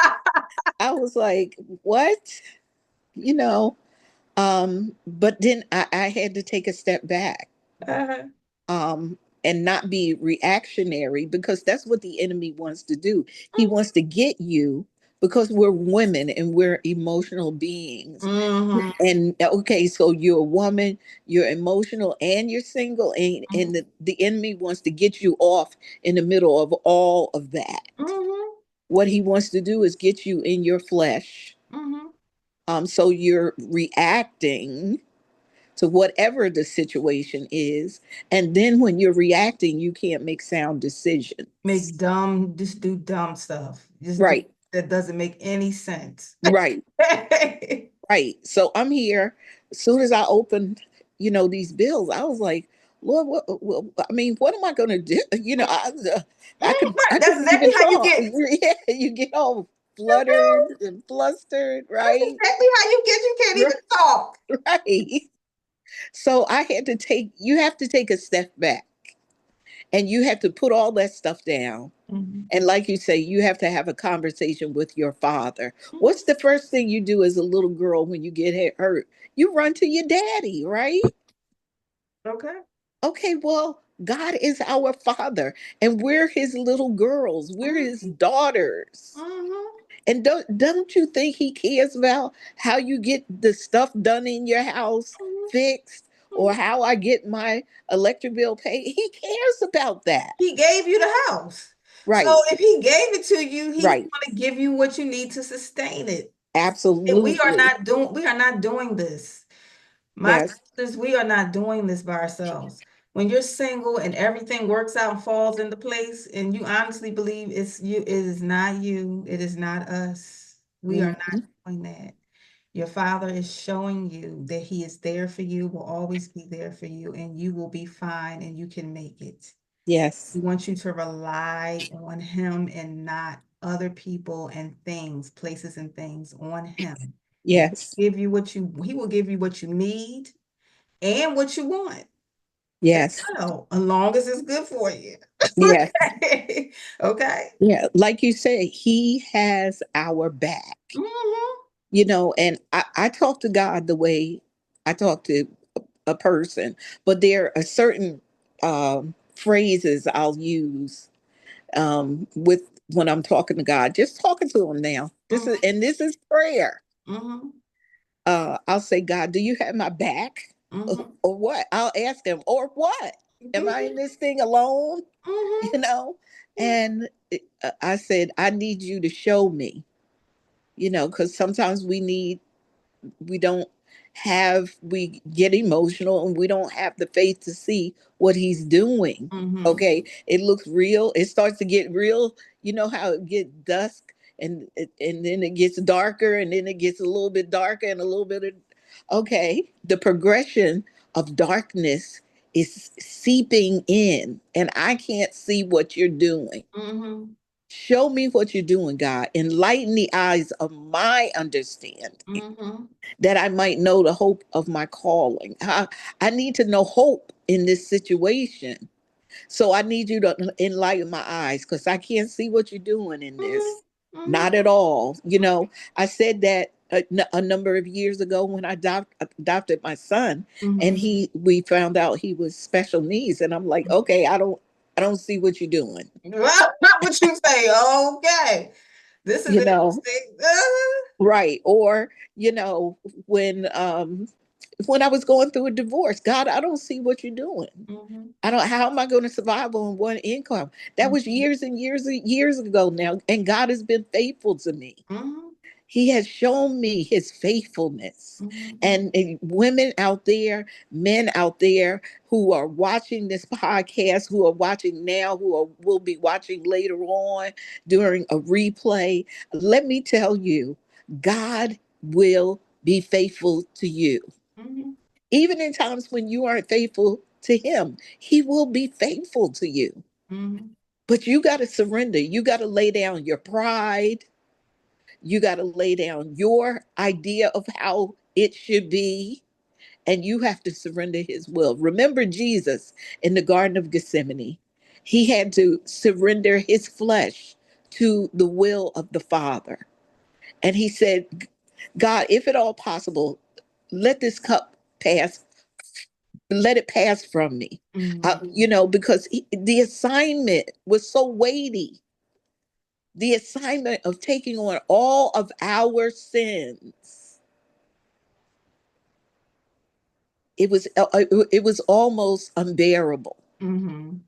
Speaker 2: I was like, what? You know, but then I had to take a step back,
Speaker 1: Uh-huh.
Speaker 2: um, and not be reactionary, because that's what the enemy wants to do. He wants to get you, because we're women and we're emotional beings.
Speaker 1: Mm-hmm.
Speaker 2: And okay, so you're a woman, you're emotional, and you're single, and the enemy wants to get you off in the middle of all of that.
Speaker 1: Mm-hmm.
Speaker 2: What he wants to do is get you in your flesh.
Speaker 1: Mm-hmm.
Speaker 2: So you're reacting to whatever the situation is. And then when you're reacting, you can't make sound decisions.
Speaker 1: Just do dumb stuff. Just do
Speaker 2: Right,
Speaker 1: that doesn't make any sense.
Speaker 2: right, right. So I'm here. As soon as I opened, these bills, I was like, Lord, I mean, what am I going to do? I
Speaker 1: Right. That's
Speaker 2: couldn't
Speaker 1: exactly
Speaker 2: even
Speaker 1: how you
Speaker 2: talk.
Speaker 1: get.
Speaker 2: Yeah, you get all fluttered and flustered,
Speaker 1: That's
Speaker 2: right?
Speaker 1: exactly how you get. You can't even talk.
Speaker 2: Right. So you have to take a step back, and you have to put all that stuff down.
Speaker 1: Mhm.
Speaker 2: And like you say, you have to have a conversation with your father.
Speaker 1: Mhm.
Speaker 2: What's the first thing you do as a little girl when you get hurt? You run to your daddy, right?
Speaker 1: Okay.
Speaker 2: Okay, well, God is our father, and we're his little girls, we're his
Speaker 1: Mhm.
Speaker 2: daughters.
Speaker 1: Mhm.
Speaker 2: And don't you think he cares about how you get the stuff done in your house
Speaker 1: Mhm.
Speaker 2: fixed, or
Speaker 1: Mhm.
Speaker 2: how I get my electric bill paid? He cares about that.
Speaker 1: He gave you the house. So
Speaker 2: Right,
Speaker 1: if he gave it to you, he's
Speaker 2: right.
Speaker 1: going to give you what you need to sustain it. And
Speaker 2: Absolutely.
Speaker 1: we are not doing this. My
Speaker 2: Yes.
Speaker 1: sisters, we are not doing this by ourselves. When you're single and everything works out and falls into place, and you honestly believe it's you, it is not you, it is not us. We are not
Speaker 2: Mhm.
Speaker 1: doing that. Your father is showing you that he is there for you, will always be there for you, and you will be fine and you can make it.
Speaker 2: Yes.
Speaker 1: He wants you to rely on him and not other people and things, places and things, on him. And
Speaker 2: Yes.
Speaker 1: he will give you what you need and what you want as
Speaker 2: Yes.
Speaker 1: well, as long as it's good for you.
Speaker 2: Yes.
Speaker 1: Okay.
Speaker 2: Yeah. Like you said, he has our back,
Speaker 1: Hmm.
Speaker 2: and I talk to God the way I talk to a person, but there are certain phrases I'll use with when I'm talking to God, just talking to him now.
Speaker 1: Hmm.
Speaker 2: This is prayer.
Speaker 1: Hmm.
Speaker 2: I'll say, God, do you have my back?
Speaker 1: Hmm.
Speaker 2: Or what? I'll ask him, or what? Am I in
Speaker 1: Hmm.
Speaker 2: this thing alone?
Speaker 1: Hmm.
Speaker 2: You know? And I said, I need you to show me, because sometimes we don't we get emotional and we don't have the faith to see what he's doing.
Speaker 1: Hmm.
Speaker 2: Okay, it looks real, it starts to get real. You know how it gets dusk, and then it gets darker, and then it gets a little bit darker, and a little bit of, okay, the progression of darkness is seeping in, and I can't see what you're doing.
Speaker 1: Hmm.
Speaker 2: Show me what you're doing, God. Enlighten the eyes of my understanding,
Speaker 1: Hmm.
Speaker 2: that I might know the hope of my calling. I need to know hope in this situation. So I need you to enlighten my eyes, because I can't see what you're doing in
Speaker 1: Hmm.
Speaker 2: this.
Speaker 1: Hmm.
Speaker 2: Not at all. I said that a number of years ago when I adopted my son, and
Speaker 1: Hmm.
Speaker 2: we found out he was special needs, and I'm like, okay, I don't see what you're doing.
Speaker 1: Well, not what you say. Okay. This is
Speaker 2: You know,
Speaker 1: interesting.
Speaker 2: right? Or you know, when um when I was going through a divorce, God, I don't see what you're doing.
Speaker 1: Mhm,
Speaker 2: I don't. How am I going to survive on one income? That was
Speaker 1: mhm,
Speaker 2: years and years and years ago now, and God has been faithful to me.
Speaker 1: mhm,
Speaker 2: He has shown me his faithfulness.
Speaker 1: mhm,
Speaker 2: And women out there, men out there who are watching this podcast, who are watching now, will be watching later on during a replay, let me tell you, God will be faithful to you.
Speaker 1: mhm,
Speaker 2: Even in times when you aren't faithful to him, he will be faithful to you.
Speaker 1: mhm,
Speaker 2: But you got to surrender. You got to lay down your pride. You got to lay down your idea of how it should be, and you have to surrender his will. Remember Jesus in the Garden of Gethsemane. He had to surrender his flesh to the will of the Father. And he said, God, if at all possible, let this cup pass, let it pass from me.
Speaker 1: Mhm.
Speaker 2: Because the assignment was so weighty. The assignment of taking on all of our sins, it was almost unbearable.
Speaker 1: Mhm.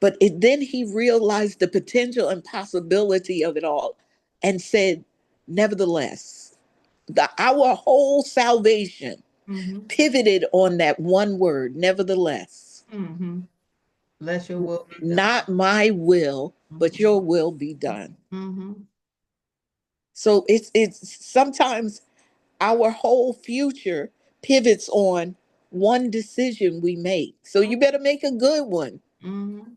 Speaker 2: But then he realized the potential and possibility of it all and said, nevertheless, our whole salvation
Speaker 1: Mhm.
Speaker 2: pivoted on that one word, nevertheless.
Speaker 1: Mhm. Let your will be done.
Speaker 2: Not my will, but
Speaker 1: Mhm.
Speaker 2: your will be done.
Speaker 1: Mhm.
Speaker 2: So it's sometimes our whole future pivots on one decision we make. So you better make a good one.
Speaker 1: Mhm.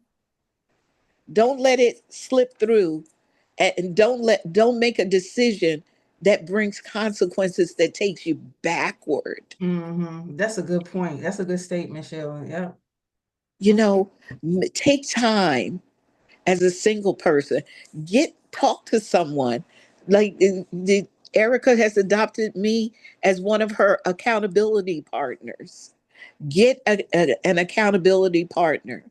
Speaker 2: Don't let it slip through, and don't make a decision that brings consequences that takes you backward.
Speaker 1: Mhm. That's a good point. That's a good statement, Sheila. Yeah.
Speaker 2: You know, take time as a single person. Talk to someone. Like Erica has adopted me as one of her accountability partners. Get an accountability partner,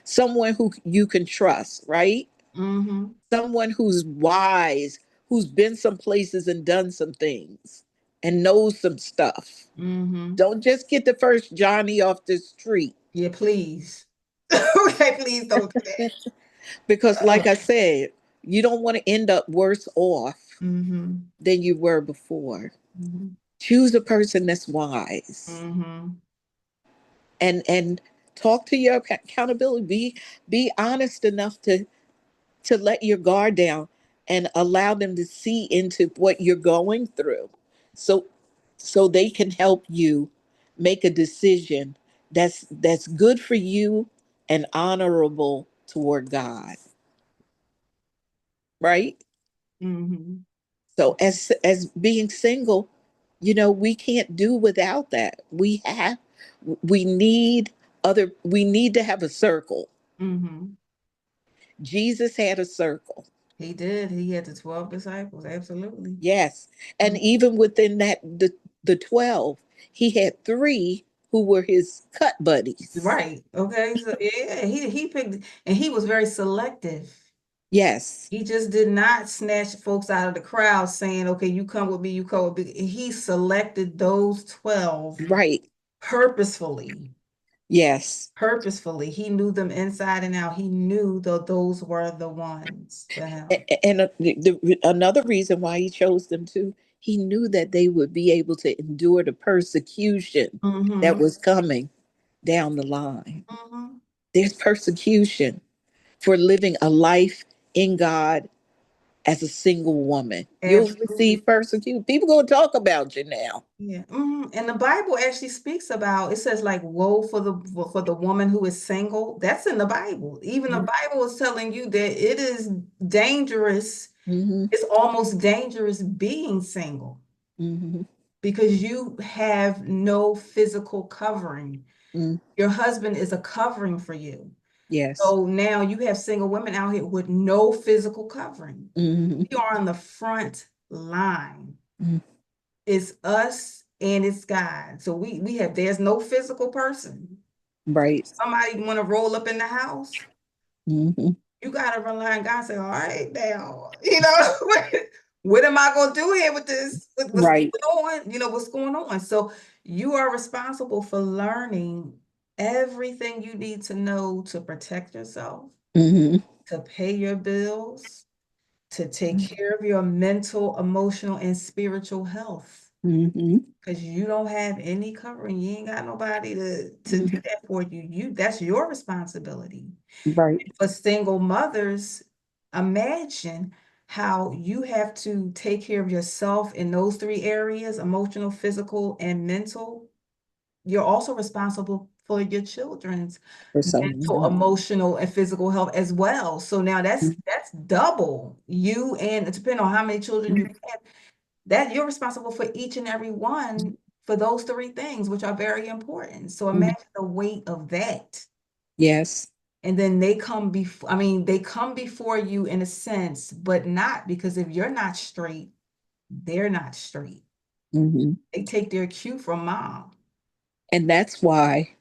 Speaker 2: someone who you can trust, right?
Speaker 1: Mhm.
Speaker 2: Someone who's wise, who's been some places and done some things and knows some stuff.
Speaker 1: Mhm.
Speaker 2: Don't just get the first Johnny off the street.
Speaker 1: Yeah, please. Okay, please don't do that.
Speaker 2: Because, like I said, you don't want to end up worse off
Speaker 1: Mhm.
Speaker 2: than you were before.
Speaker 1: Mhm.
Speaker 2: Choose a person that's wise,
Speaker 1: Mhm.
Speaker 2: and talk to your accountability. Be honest enough to let your guard down and allow them to see into what you're going through, so they can help you make a decision that's good for you and honorable toward God, right?
Speaker 1: Mhm.
Speaker 2: So as being single, we can't do without that. We need to have a circle.
Speaker 1: Mhm.
Speaker 2: Jesus had a circle.
Speaker 1: He did. He had the 12 disciples. Absolutely.
Speaker 2: Yes. And
Speaker 1: Mhm.
Speaker 2: even within that, the 12, he had three who were his cut buddies.
Speaker 1: Right. Okay. So yeah, he picked, and he was very selective.
Speaker 2: Yes.
Speaker 1: He just did not snatch folks out of the crowd saying, okay, you come with me, you come with me. He selected those 12
Speaker 2: Right.
Speaker 1: purposefully.
Speaker 2: Yes.
Speaker 1: Purposefully. He knew them inside and out. He knew that those were the ones for him.
Speaker 2: And another reason why he chose them too, he knew that they would be able to endure the persecution that
Speaker 1: Mm-hmm.
Speaker 2: was coming down the line.
Speaker 1: Mm-hmm.
Speaker 2: There's persecution for living a life in God as a single woman. You'll
Speaker 1: Absolutely.
Speaker 2: receive persecution. People gonna talk about you now.
Speaker 1: Yeah. And the Bible actually speaks about, it says like woe for the woman who is single. That's in the Bible. Even the Bible is telling you that it is dangerous.
Speaker 2: Mm-hmm.
Speaker 1: It's almost dangerous being single
Speaker 2: Mm-hmm.
Speaker 1: because you have no physical covering.
Speaker 2: Mm-hmm.
Speaker 1: Your husband is a covering for you.
Speaker 2: Yes.
Speaker 1: So now you have single women out here with no physical covering. We
Speaker 2: Mm-hmm.
Speaker 1: are on the front line.
Speaker 2: Mm-hmm.
Speaker 1: It's us and it's God. So we have, there's no physical person.
Speaker 2: Right.
Speaker 1: Somebody want to roll up in the house,
Speaker 2: Mm-hmm.
Speaker 1: you gotta rely on God and say, all right now, what am I gonna do here with this? What's
Speaker 2: Right.
Speaker 1: going on? What's going on? So you are responsible for learning everything you need to know to protect yourself,
Speaker 2: Mm-hmm.
Speaker 1: to pay your bills, to take care of your mental, emotional, and spiritual health.
Speaker 2: Mm-hmm.
Speaker 1: Because you don't have any covering. You ain't got nobody to do
Speaker 2: Mm-hmm.
Speaker 1: that for you. That's your responsibility.
Speaker 2: Right.
Speaker 1: For single mothers, imagine how you have to take care of yourself in those three areas, emotional, physical, and mental. You're also responsible for your children's
Speaker 2: For someone
Speaker 1: mental,
Speaker 2: else.
Speaker 1: emotional, and physical health as well. So now that's double. You, and depending on how many children you have, that you're responsible for each and every one for those three things, which are very important. So
Speaker 2: Mhm.
Speaker 1: imagine the weight of that.
Speaker 2: Yes.
Speaker 1: And then they come before, I mean, they come before you in a sense, but not, because if you're not straight, they're not straight.
Speaker 2: Hmm.
Speaker 1: They take their cue from mom.
Speaker 2: And that's why,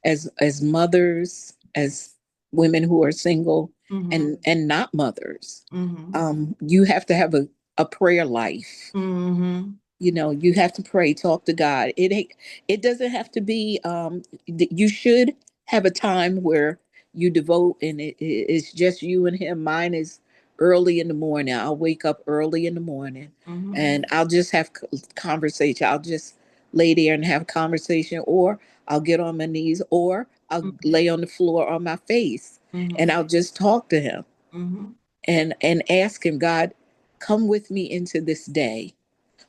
Speaker 2: as mothers, as women who are single
Speaker 1: Mm-hmm.
Speaker 2: and not mothers,
Speaker 1: Mm-hmm.
Speaker 2: you have to have a prayer life.
Speaker 1: Mm-hmm.
Speaker 2: You know, you have to pray, talk to God. It doesn't have to be you should have a time where you devote, and it's just you and him. Mine is early in the morning. I'll wake up early in the morning,
Speaker 1: Mm-hmm.
Speaker 2: and I'll just have conversation. I'll just lay there and have conversation, or I'll get on my knees, or I'll lay on the floor on my face, and
Speaker 1: Mm-hmm.
Speaker 2: I'll just talk to him
Speaker 1: Mm-hmm.
Speaker 2: and ask him, God, come with me into this day.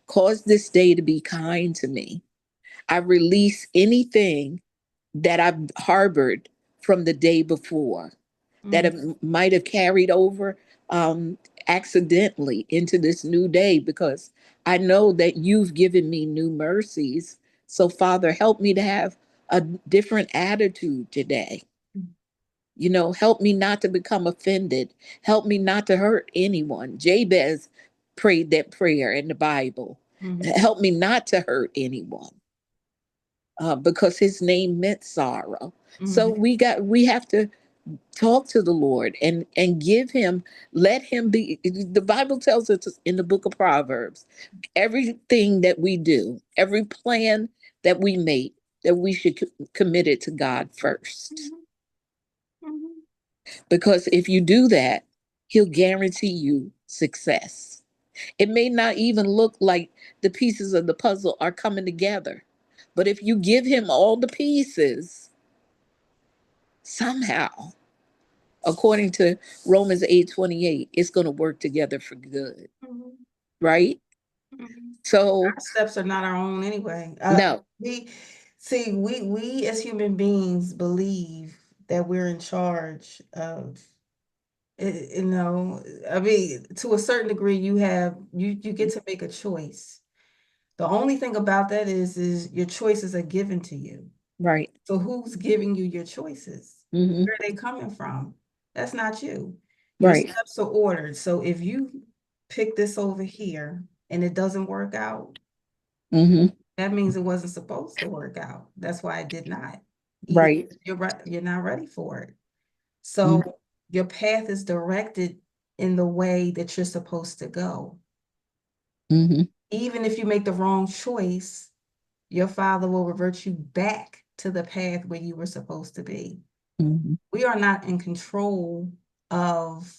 Speaker 2: Cause this day to be kind to me. I release anything that I've harbored from the day before that
Speaker 1: Mm-hmm.
Speaker 2: might have carried over um, accidentally into this new day, because I know that you've given me new mercies. So, Father, help me to have a different attitude today. You know, help me not to become offended. Help me not to hurt anyone. Jabez prayed that prayer in the Bible.
Speaker 1: Mm-hmm.
Speaker 2: Help me not to hurt anyone, because his name meant sorrow. So
Speaker 1: Mm-hmm.
Speaker 2: we have to talk to the Lord and give him, let him be. The Bible tells us in the book of Proverbs, everything that we do, every plan that we make, that we should commit it to God first.
Speaker 1: Mm-hmm.
Speaker 2: Because if you do that, he'll guarantee you success. It may not even look like the pieces of the puzzle are coming together, but if you give him all the pieces, somehow, according to Romans 8:28, it's going to work together for good,
Speaker 1: Mm-hmm.
Speaker 2: right?
Speaker 1: Mm-hmm.
Speaker 2: So,
Speaker 1: Our steps are not our own anyway.
Speaker 2: no,
Speaker 1: We see, we as human beings believe that we're in charge of you know, I mean, to a certain degree, you get to make a choice. The only thing about that is your choices are given to you.
Speaker 2: right.
Speaker 1: So who's giving you your choices?
Speaker 2: Hmm.
Speaker 1: Where are they coming from? That's not you. Your
Speaker 2: Right.
Speaker 1: steps are ordered. So if you pick this over here and it doesn't work out,
Speaker 2: Hmm.
Speaker 1: that means it wasn't supposed to work out. That's why it did not. Either
Speaker 2: Right.
Speaker 1: you're not ready for it.
Speaker 2: Hmm.
Speaker 1: So your path is directed in the way that you're supposed to go.
Speaker 2: Hmm.
Speaker 1: Even if you make the wrong choice, your father will revert you back to the path where you were supposed to be.
Speaker 2: Hmm.
Speaker 1: We are not in control of,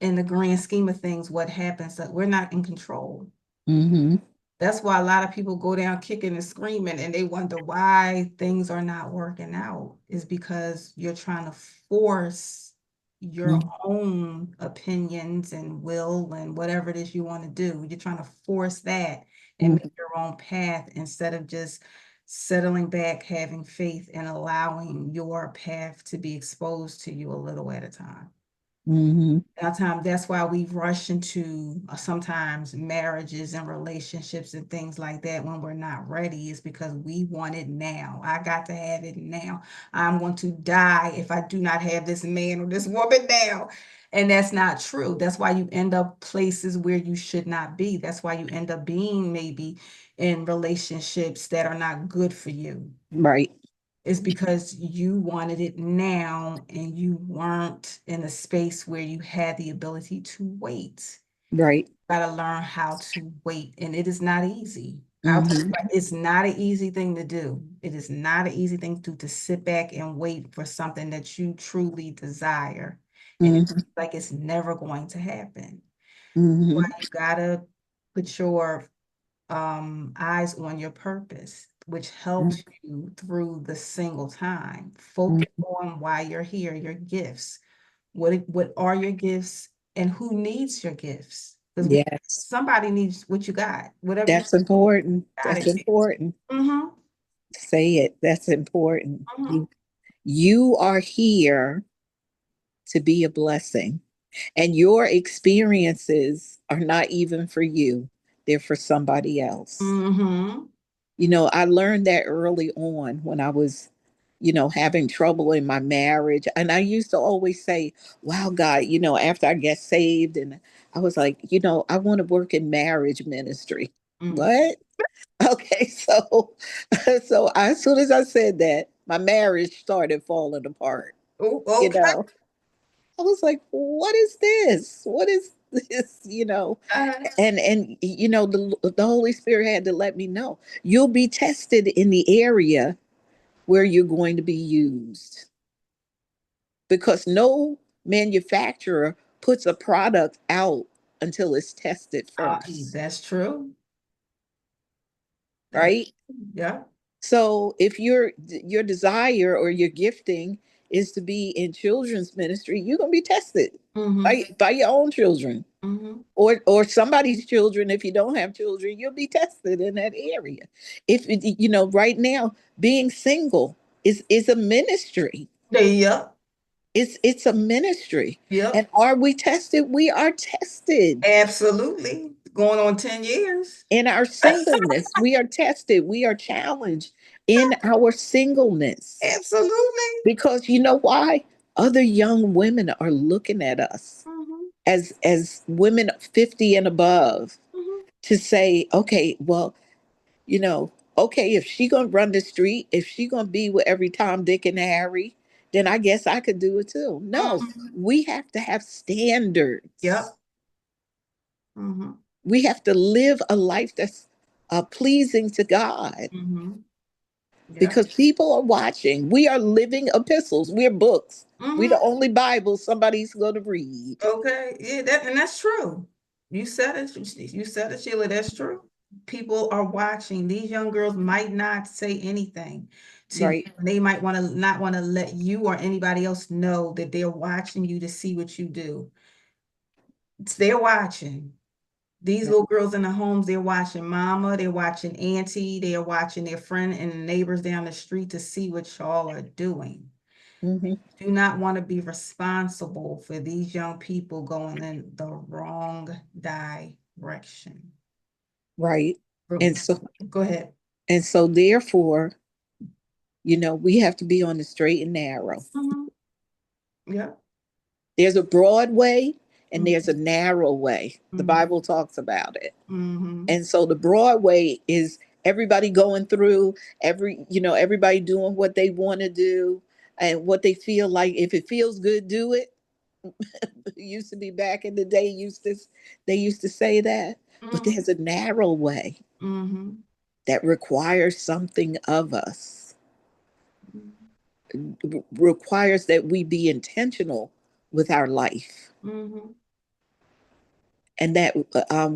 Speaker 1: in the grand scheme of things, what happens. That we're not in control.
Speaker 2: Hmm.
Speaker 1: That's why a lot of people go down kicking and screaming and they wonder why things are not working out, is because you're trying to force your own opinions and will and whatever it is you want to do. You're trying to force that and make your own path instead of just settling back, having faith, and allowing your path to be exposed to you a little at a time.
Speaker 2: Hmm.
Speaker 1: Sometimes that's why we rush into sometimes marriages and relationships and things like that when we're not ready, is because we want it now. I got to have it now. I'm going to die if I do not have this man or this woman now. And that's not true. That's why you end up places where you should not be. That's why you end up being maybe in relationships that are not good for you.
Speaker 2: Right.
Speaker 1: Is because you wanted it now and you weren't in a space where you had the ability to wait.
Speaker 2: Right.
Speaker 1: Got to learn how to wait, and it is not easy.
Speaker 2: Hmm.
Speaker 1: It's not an easy thing to do. It is not an easy thing to sit back and wait for something that you truly desire, and it's
Speaker 2: Hmm.
Speaker 1: like it's never going to happen.
Speaker 2: Hmm.
Speaker 1: But you gotta put your eyes on your purpose, which helps you through the single time. Focus on why you're here, your gifts. What are your gifts and who needs your gifts? Because
Speaker 2: Yes.
Speaker 1: somebody needs what you got, whatever you
Speaker 2: That's important.
Speaker 1: got
Speaker 2: That's
Speaker 1: it.
Speaker 2: important.
Speaker 1: Mm-hmm.
Speaker 2: Say it. That's important.
Speaker 1: Mm-hmm.
Speaker 2: You are here to be a blessing. And your experiences are not even for you. They're for somebody else.
Speaker 1: Mm-hmm.
Speaker 2: I learned that early on when I was, having trouble in my marriage. And I used to always say, wow, God, after I get saved, and I was like, I want to work in marriage ministry.
Speaker 1: Mm.
Speaker 2: What? Okay, so so as soon as I said that, my marriage started falling apart.
Speaker 1: Oh,
Speaker 2: You
Speaker 1: okay.
Speaker 2: know, I was like, "What is this? What is this?" And the Holy Spirit had to let me know you'll be tested in the area where you're going to be used, because no manufacturer puts a product out until it's tested first,
Speaker 1: That's true. That,
Speaker 2: right?
Speaker 1: yeah.
Speaker 2: So if your desire or your gifting is to be in children's ministry, you're gonna be tested
Speaker 1: Mm-hmm.
Speaker 2: by your own children,
Speaker 1: Mm-hmm.
Speaker 2: or somebody's children. If you don't have children, you'll be tested in that area. If right now, being single is a ministry.
Speaker 1: Yep.
Speaker 2: It's a ministry.
Speaker 1: Yep.
Speaker 2: And are we tested? We are tested.
Speaker 1: Absolutely. Going on 10 years.
Speaker 2: In our singleness, we are tested. We are challenged in our singleness.
Speaker 1: Absolutely.
Speaker 2: Because you know why? Other young women are looking at us
Speaker 1: Mm-hmm.
Speaker 2: as women 50 and above,
Speaker 1: Mm-hmm.
Speaker 2: to say, okay, well, you know, okay, if she gonna run the street, if she gonna be with every Tom, Dick, and Harry, then I guess I could do it too. No,
Speaker 1: Mm-hmm.
Speaker 2: we have to have standards.
Speaker 1: Yep. Mm-hmm.
Speaker 2: We have to live a life that's pleasing to God,
Speaker 1: Mm-hmm. Yep.
Speaker 2: because people are watching. We are living epistles. We're books. We're the
Speaker 1: Mm-hmm.
Speaker 2: only Bible somebody's going to read.
Speaker 1: Okay. Yeah, that's true. You said it. You said it, Sheila. That's true. People are watching. These young girls might not say anything to you.
Speaker 2: Right.
Speaker 1: They might want to not want to let you or anybody else know that they're watching you to see what you do. They're watching. These little girls in the homes, they're watching mama, they're watching auntie, they're watching their friend and neighbors down the street to see what y'all are doing.
Speaker 2: Hmm.
Speaker 1: Do not want to be responsible for these young people going in the wrong direction.
Speaker 2: Right.
Speaker 1: Go
Speaker 2: And so
Speaker 1: go ahead.
Speaker 2: therefore, we have to be on the straight and narrow.
Speaker 1: Mhm. Yeah.
Speaker 2: There's a broad way and there's a
Speaker 1: Mhm.
Speaker 2: narrow way. The
Speaker 1: Mhm.
Speaker 2: Bible talks about it.
Speaker 1: Mhm.
Speaker 2: And so the broad way is everybody going through, everybody doing what they want to do and what they feel like. If it feels good, do it. It used to be back in the day, they used to say that. But
Speaker 1: Mhm.
Speaker 2: there's a narrow way
Speaker 1: Mhm.
Speaker 2: that requires something of us, requires that we be intentional with our life,
Speaker 1: Mhm.
Speaker 2: and that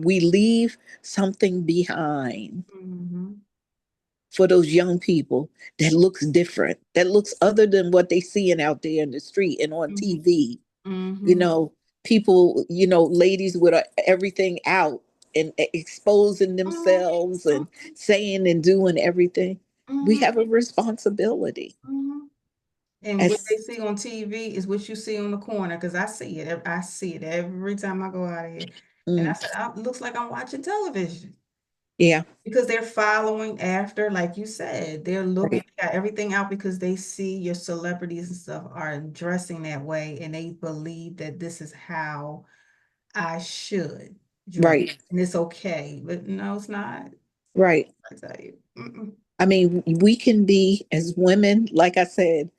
Speaker 2: we leave something behind
Speaker 1: Mhm.
Speaker 2: for those young people that looks different, that looks other than what they seeing out there in the street and on
Speaker 1: Mhm.
Speaker 2: TV. You
Speaker 1: Mhm.
Speaker 2: know, people, ladies with everything out and exposing
Speaker 1: Mhm.
Speaker 2: themselves and saying and doing everything. We
Speaker 1: Mhm.
Speaker 2: have a responsibility.
Speaker 1: Mhm. And what they
Speaker 2: As
Speaker 1: see on TV is what you see on the corner, because I see it. I see it every time I go out of here. And I
Speaker 2: mm,
Speaker 1: said, it looks like I'm watching television
Speaker 2: yeah,
Speaker 1: because they're following after, like you said, they're looking,
Speaker 2: right,
Speaker 1: they got everything out because they see your celebrities and stuff are dressing that way and they believe that this is how I should dress.
Speaker 2: right,
Speaker 1: And it's okay. But no, it's not.
Speaker 2: right.
Speaker 1: I tell you. Mm-mm.
Speaker 2: I mean, we can be, as women, like I said,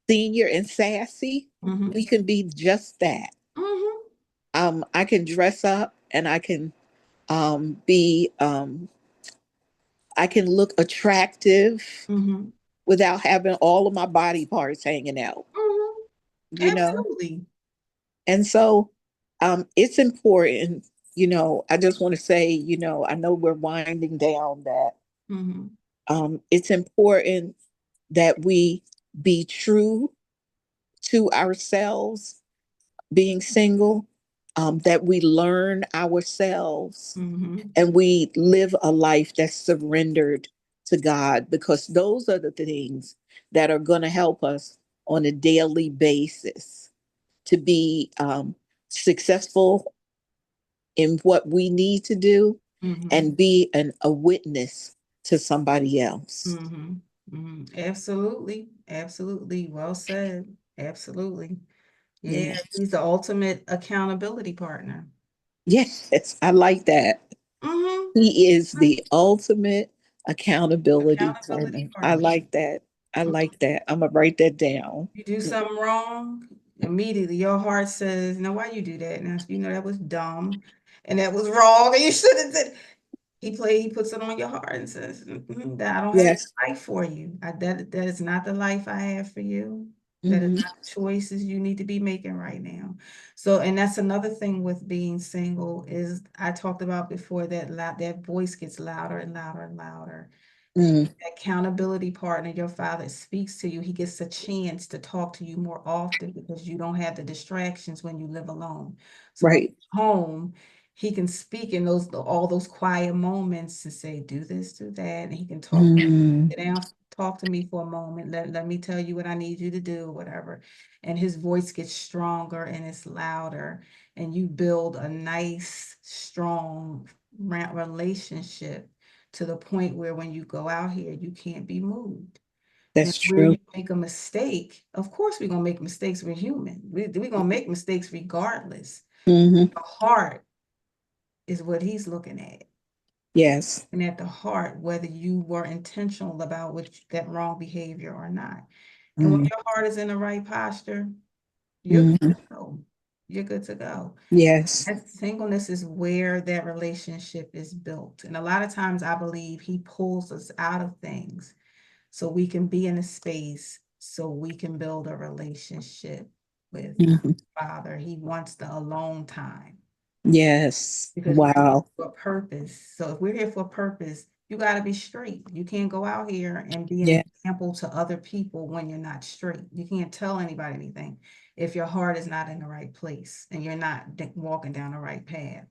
Speaker 2: senior and sassy.
Speaker 1: Mhm.
Speaker 2: We can be just that.
Speaker 1: Mhm.
Speaker 2: I can dress up and I can be I can look attractive
Speaker 1: Mhm.
Speaker 2: without having all of my body parts hanging out,
Speaker 1: Mhm.
Speaker 2: you know?
Speaker 1: Absolutely.
Speaker 2: And so it's important, I just want to say, I know we're winding down, that
Speaker 1: Mhm.
Speaker 2: it's important that we be true to ourselves, being single, that we learn ourselves
Speaker 1: Mhm.
Speaker 2: and we live a life that's surrendered to God, because those are the things that are going to help us on a daily basis to be successful in what we need to do
Speaker 1: Mhm.
Speaker 2: and be a witness to somebody else.
Speaker 1: Absolutely. Absolutely. Well said. Absolutely. Yeah,
Speaker 2: Yeah.
Speaker 1: he's the ultimate accountability partner.
Speaker 2: Yes, I like that.
Speaker 1: Mm-hmm.
Speaker 2: He is the ultimate accountability
Speaker 1: Accountability
Speaker 2: partner. I
Speaker 1: partner.
Speaker 2: like that. I like that. I'm gonna write that down.
Speaker 1: You do something wrong, immediately your heart says, "No, why you do that?" Now you know that was dumb, and that was wrong, and you shouldn't did. He puts it on your heart and says, "That I don't have
Speaker 2: Yes.
Speaker 1: a life for you. That is not the life I have for you. That is
Speaker 2: Hmm.
Speaker 1: not the choices you need to be making right now." So, and that's another thing with being single is I talked about before that that voice gets louder and louder and louder. As
Speaker 2: Mm,
Speaker 1: accountability partner, your father speaks to you, he gets a chance to talk to you more often because you don't have the distractions when you live alone. So when
Speaker 2: right.
Speaker 1: you're home, he can speak in those all those quiet moments and say, do this, do that, and he can talk,
Speaker 2: Mm,
Speaker 1: sit down, talk to me for a moment, let me tell you what I need you to do, whatever. And his voice gets stronger and it's louder, and you build a nice, strong relationship to the point where when you go out here, you can't be moved. Now,
Speaker 2: that's
Speaker 1: where
Speaker 2: true.
Speaker 1: you make a mistake, of course we're gonna make mistakes. We're human. We're gonna make mistakes regardless.
Speaker 2: Hmm.
Speaker 1: The heart is what he's looking at.
Speaker 2: Yes.
Speaker 1: And at the heart, whether you were intentional about that wrong behavior or not. And when
Speaker 2: Mm,
Speaker 1: your heart is in the right posture, you're good
Speaker 2: hmm.
Speaker 1: to go. You're good to go.
Speaker 2: Yes.
Speaker 1: That singleness is where that relationship is built. And a lot of times I believe he pulls us out of things so we can be in a space so we can build a relationship with
Speaker 2: Hmm.
Speaker 1: Father. He wants the alone time
Speaker 2: Yes.
Speaker 1: because we're here
Speaker 2: Wow.
Speaker 1: for a purpose. So if we're here for a purpose, you got to be straight. You can't go out here and be an
Speaker 2: Yeah.
Speaker 1: example to other people when you're not straight. You can't tell anybody anything if your heart is not in the right place and you're not walking down the right path.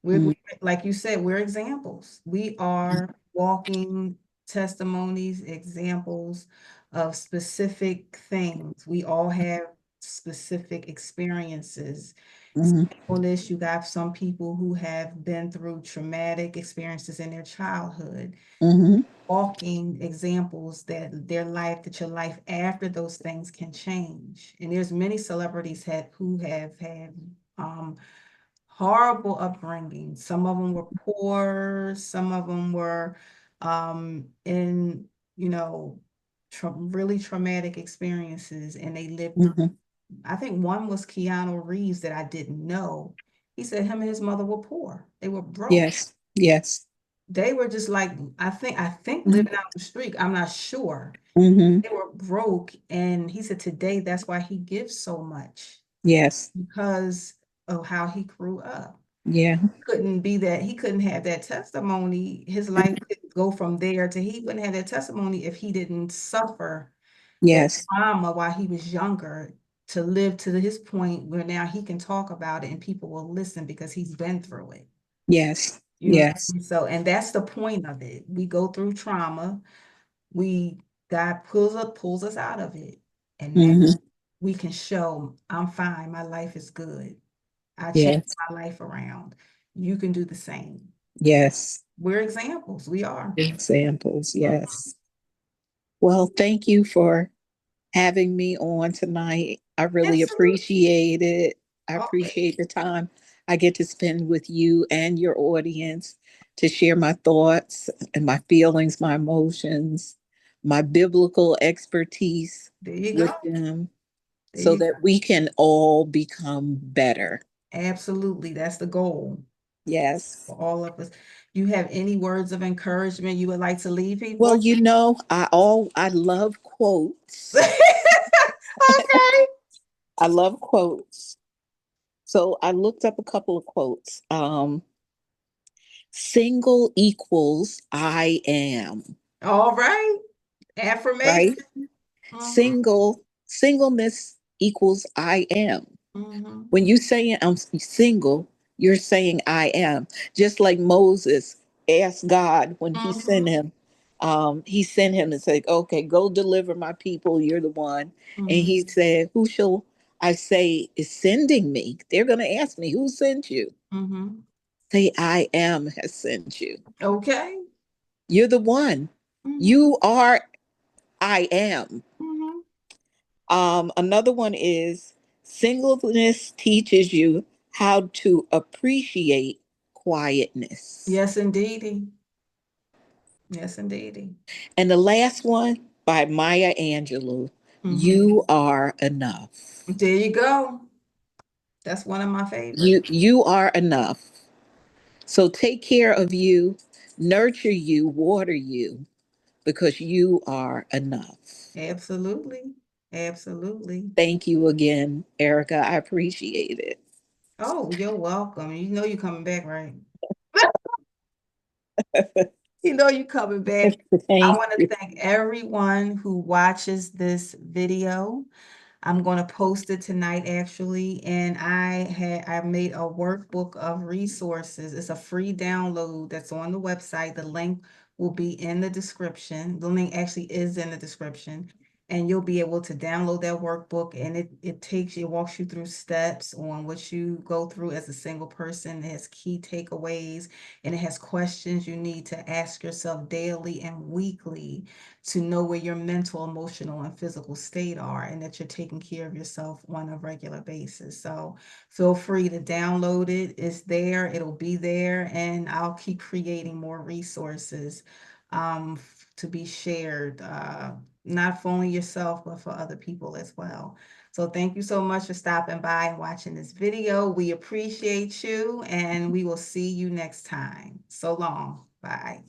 Speaker 2: Mm,
Speaker 1: Like you said, we're examples. We are walking testimonies, examples of specific things. We all have specific experiences.
Speaker 2: mhm,
Speaker 1: This, you got some people who have been through traumatic experiences in their childhood,
Speaker 2: mhm,
Speaker 1: walking examples that that your life after those things can change. And there's many celebrities who have had horrible upbringing. Some of them were poor, some of them were in, you know, really traumatic experiences, and they lived through.
Speaker 2: mhm.
Speaker 1: I think one was Keanu Reeves that I didn't know. He said him and his mother were poor. They were broke.
Speaker 2: Yes. Yes.
Speaker 1: They were just like, I think
Speaker 2: Mhm,
Speaker 1: living out the street. I'm not sure.
Speaker 2: mhm.
Speaker 1: They were broke. And he said today that's why he gives so much
Speaker 2: Yes.
Speaker 1: because of how he grew up.
Speaker 2: Yeah.
Speaker 1: Couldn't be that he couldn't have that testimony. His life could go from there to he wouldn't have that testimony if he didn't suffer that
Speaker 2: Yes.
Speaker 1: trauma while he was younger to live to his point where now he can talk about it and people will listen because he's been through it.
Speaker 2: Yes.
Speaker 1: You know what I
Speaker 2: Yes.
Speaker 1: mean? So, and that's the point of it. We go through trauma. We God pulls us out of it. And now
Speaker 2: Hmm.
Speaker 1: we can show I'm fine. My life is good. I changed
Speaker 2: Yes.
Speaker 1: my life around. You can do the same.
Speaker 2: Yes.
Speaker 1: We're examples. We are.
Speaker 2: Examples. Yes. Well, thank you for having me on tonight. I really
Speaker 1: Absolutely.
Speaker 2: appreciate it. I
Speaker 1: Okay.
Speaker 2: appreciate the time I get to spend with you and your audience to share my thoughts and my feelings, my emotions, my biblical expertise
Speaker 1: There you
Speaker 2: with
Speaker 1: go.
Speaker 2: them
Speaker 1: There
Speaker 2: so
Speaker 1: you
Speaker 2: that we can all become better.
Speaker 1: Absolutely. That's the goal
Speaker 2: Yes.
Speaker 1: for all of us. You have any words of encouragement you would like to leave
Speaker 2: Well,
Speaker 1: people?
Speaker 2: I love quotes.
Speaker 1: Okay.
Speaker 2: I love quotes. So I looked up a couple of quotes. Single equals I am,
Speaker 1: All right. Affirmation.
Speaker 2: right?
Speaker 1: Mm-hmm.
Speaker 2: Singleness equals I am.
Speaker 1: Mm-hmm.
Speaker 2: When you say I'm single, you're saying I am. Just like Moses asked God when
Speaker 1: Mm-hmm.
Speaker 2: he sent him and said, okay, go deliver my people. You're the one. And
Speaker 1: Mm-hmm.
Speaker 2: he said, who shall I say is sending me? They're going to ask me, who sent you?
Speaker 1: Mm-hmm.
Speaker 2: Say, I am has sent you.
Speaker 1: Okay.
Speaker 2: You're the one.
Speaker 1: Mhm,
Speaker 2: You are, I am.
Speaker 1: mhm.
Speaker 2: Another one is singleness teaches you how to appreciate quietness.
Speaker 1: Yes, indeedy. Yes, indeedy.
Speaker 2: And the last one by Maya Angelou,
Speaker 1: Mhm.
Speaker 2: you are enough.
Speaker 1: There you go. That's one of my favorites.
Speaker 2: You are enough. So take care of you, nurture you, water you, because you are enough.
Speaker 1: Absolutely. Absolutely.
Speaker 2: Thank you again, Erica. I appreciate it.
Speaker 1: Oh, you're welcome. You know you're coming back, right? You know you're coming back. I
Speaker 2: Thank
Speaker 1: want to
Speaker 2: you.
Speaker 1: thank everyone who watches this video. I'm going to post it tonight actually, and I made a workbook of resources. It's a free download that's on the website. The link will be in the description. The link actually is in the description, and you'll be able to download that workbook, and it walks you through steps on what you go through as a single person. It has key takeaways, and it has questions you need to ask yourself daily and weekly to know where your mental, emotional, and physical state are, and that you're taking care of yourself on a regular basis. So feel free to download it. It's there, it'll be there, and I'll keep creating more resources to be shared, not for only yourself, but for other people as well. So thank you so much for stopping by and watching this video. We appreciate you, and we will see you next time. So long. Bye.